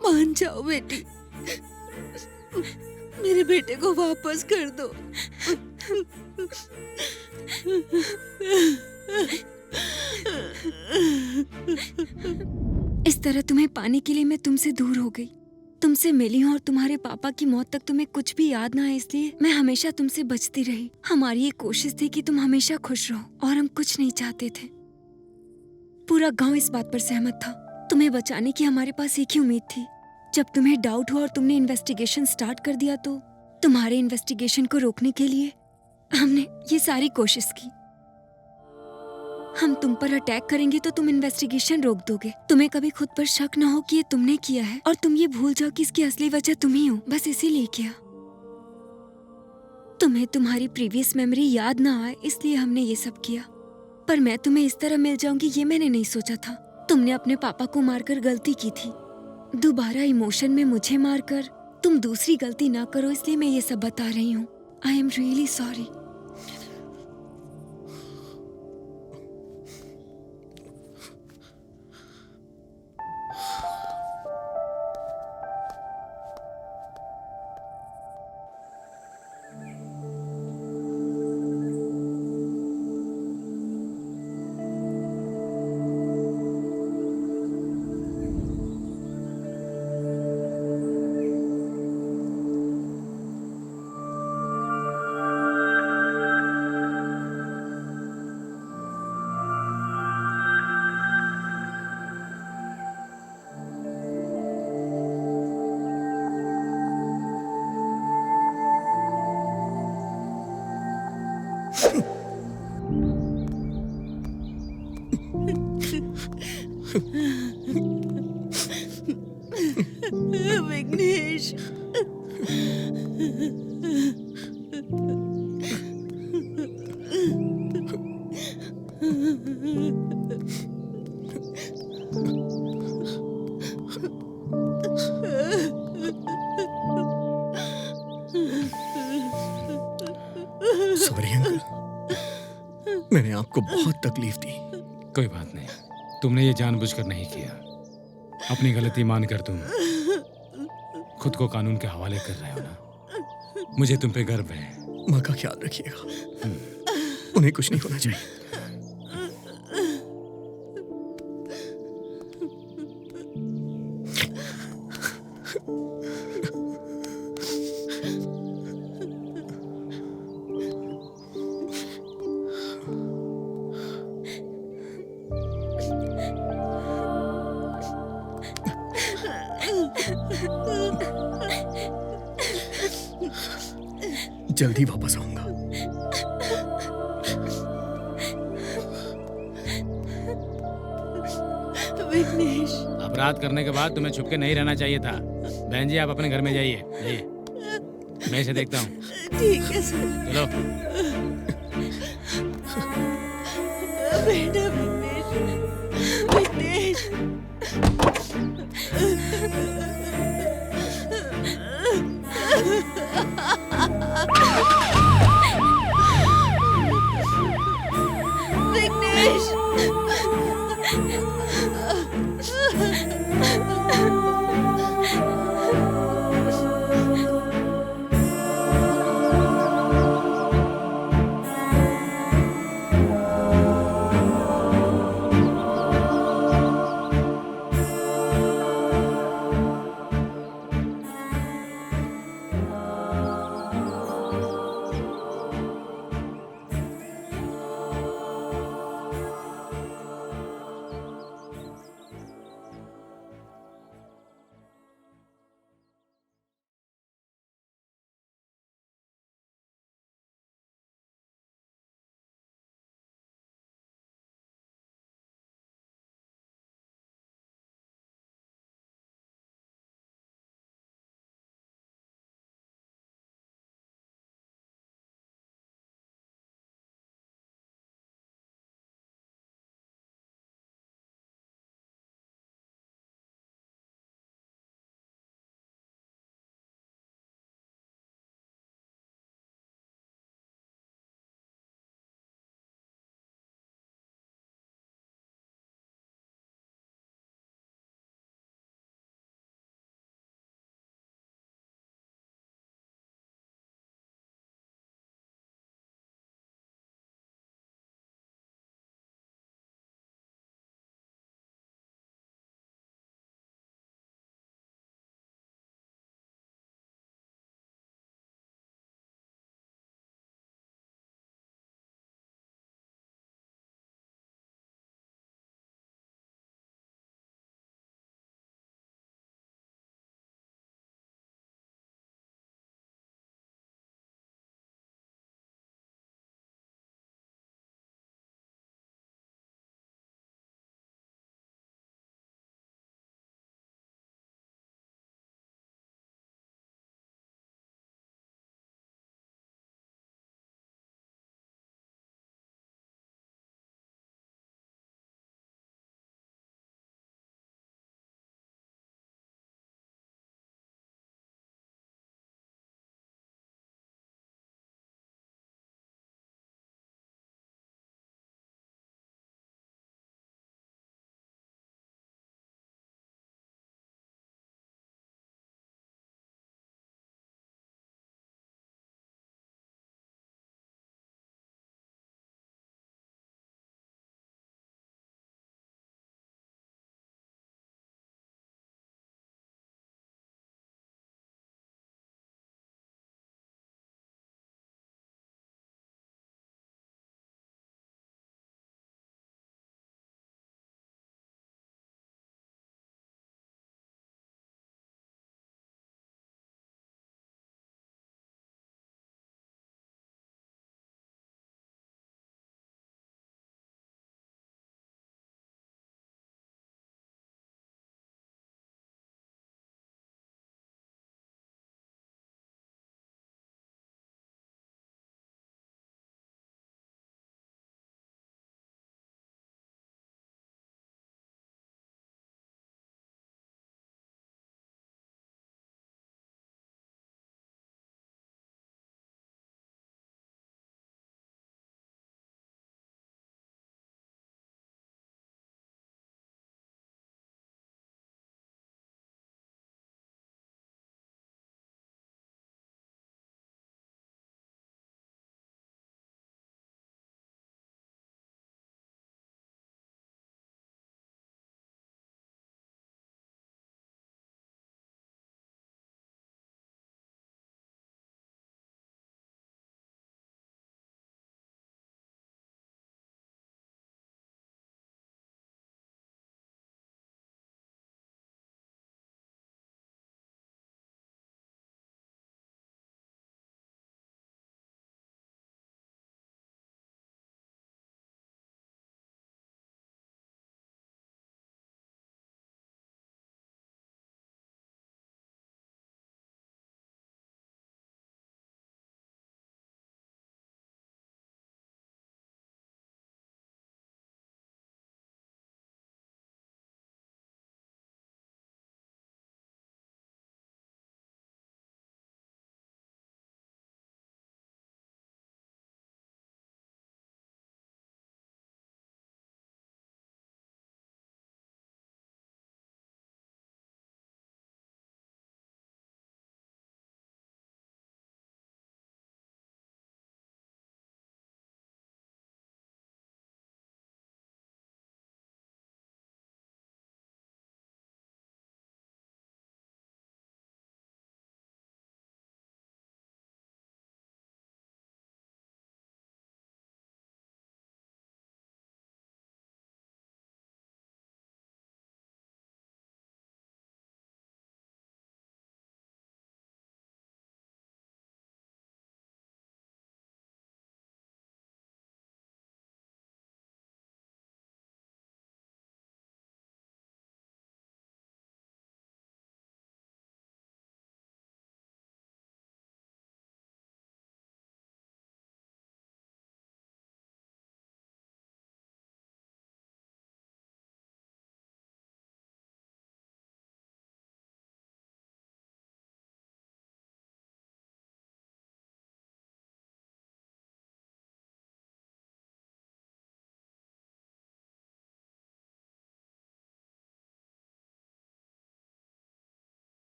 मान जाओ बेटी, मेरे बेटे को वापस कर दो। इस तरह तुम्हें पाने के लिए मैं तुमसे दूर हो गई, तुमसे मिली हूँ और तुम्हारे पापा की मौत तक तुम्हें कुछ भी याद ना है, इसलिए मैं हमेशा तुमसे बचती रही। हमारी ये कोशिश थी कि तुम हमेशा खुश रहो और हम कुछ नहीं चाहते थे। पूरा गांव इस बात पर सहमत था। तुम्हें बचाने की हमारे पास एक ही उम्मीद थी। जब तुम्हें डाउट हुआ और तुमने इन्वेस्टिगेशन स्टार्ट कर दिया तो तुम्हारे इन्वेस्टिगेशन को रोकने के लिए हमने ये सारी कोशिश की। हम तुम पर अटैक करेंगे तो तुम इन्वेस्टिगेशन रोक दोगे। तुम्हें कभी खुद पर शक ना हो कि ये तुमने किया है और तुम ये भूल जाओ कि इसकी असली वजह तुम ही हो। बस इसीलिए किया। तुम्हें तुम्हारी प्रीवियस मेमोरी याद ना आए इसलिए हमने ये सब किया। पर मैं तुम्हें इस तरह मिल जाऊंगी ये मैंने नहीं सोचा था। तुमने अपने पापा को मारकर गलती की थी। दोबारा इमोशन में मुझे मारकर तुम दूसरी गलती ना करो, इसलिए मैं ये सब बता रही हूँ। I am really sorry. Vighnesh, sorry uncle, मैंने आपको बहुत तकलीफ दी। कोई बात नहीं, तुमने ये जानबूझकर नहीं किया। अपनी गलती मानकर तुम खुद को कानून के हवाले कर रहे हो ना। मुझे तुम पे गर्व है। माँ का ख्याल रखिएगा, उन्हें कुछ नहीं होना चाहिए। जल्दी वापस आऊंगा। विघ्नेश, अपराध करने के बाद तुम्हें छुपके नहीं रहना चाहिए था। बहन जी, आप अपने घर में जाइए। मैं इसे देखता हूँ। ठीक है सर। चलो। बेटा विघ्नेश, विघ्नेश।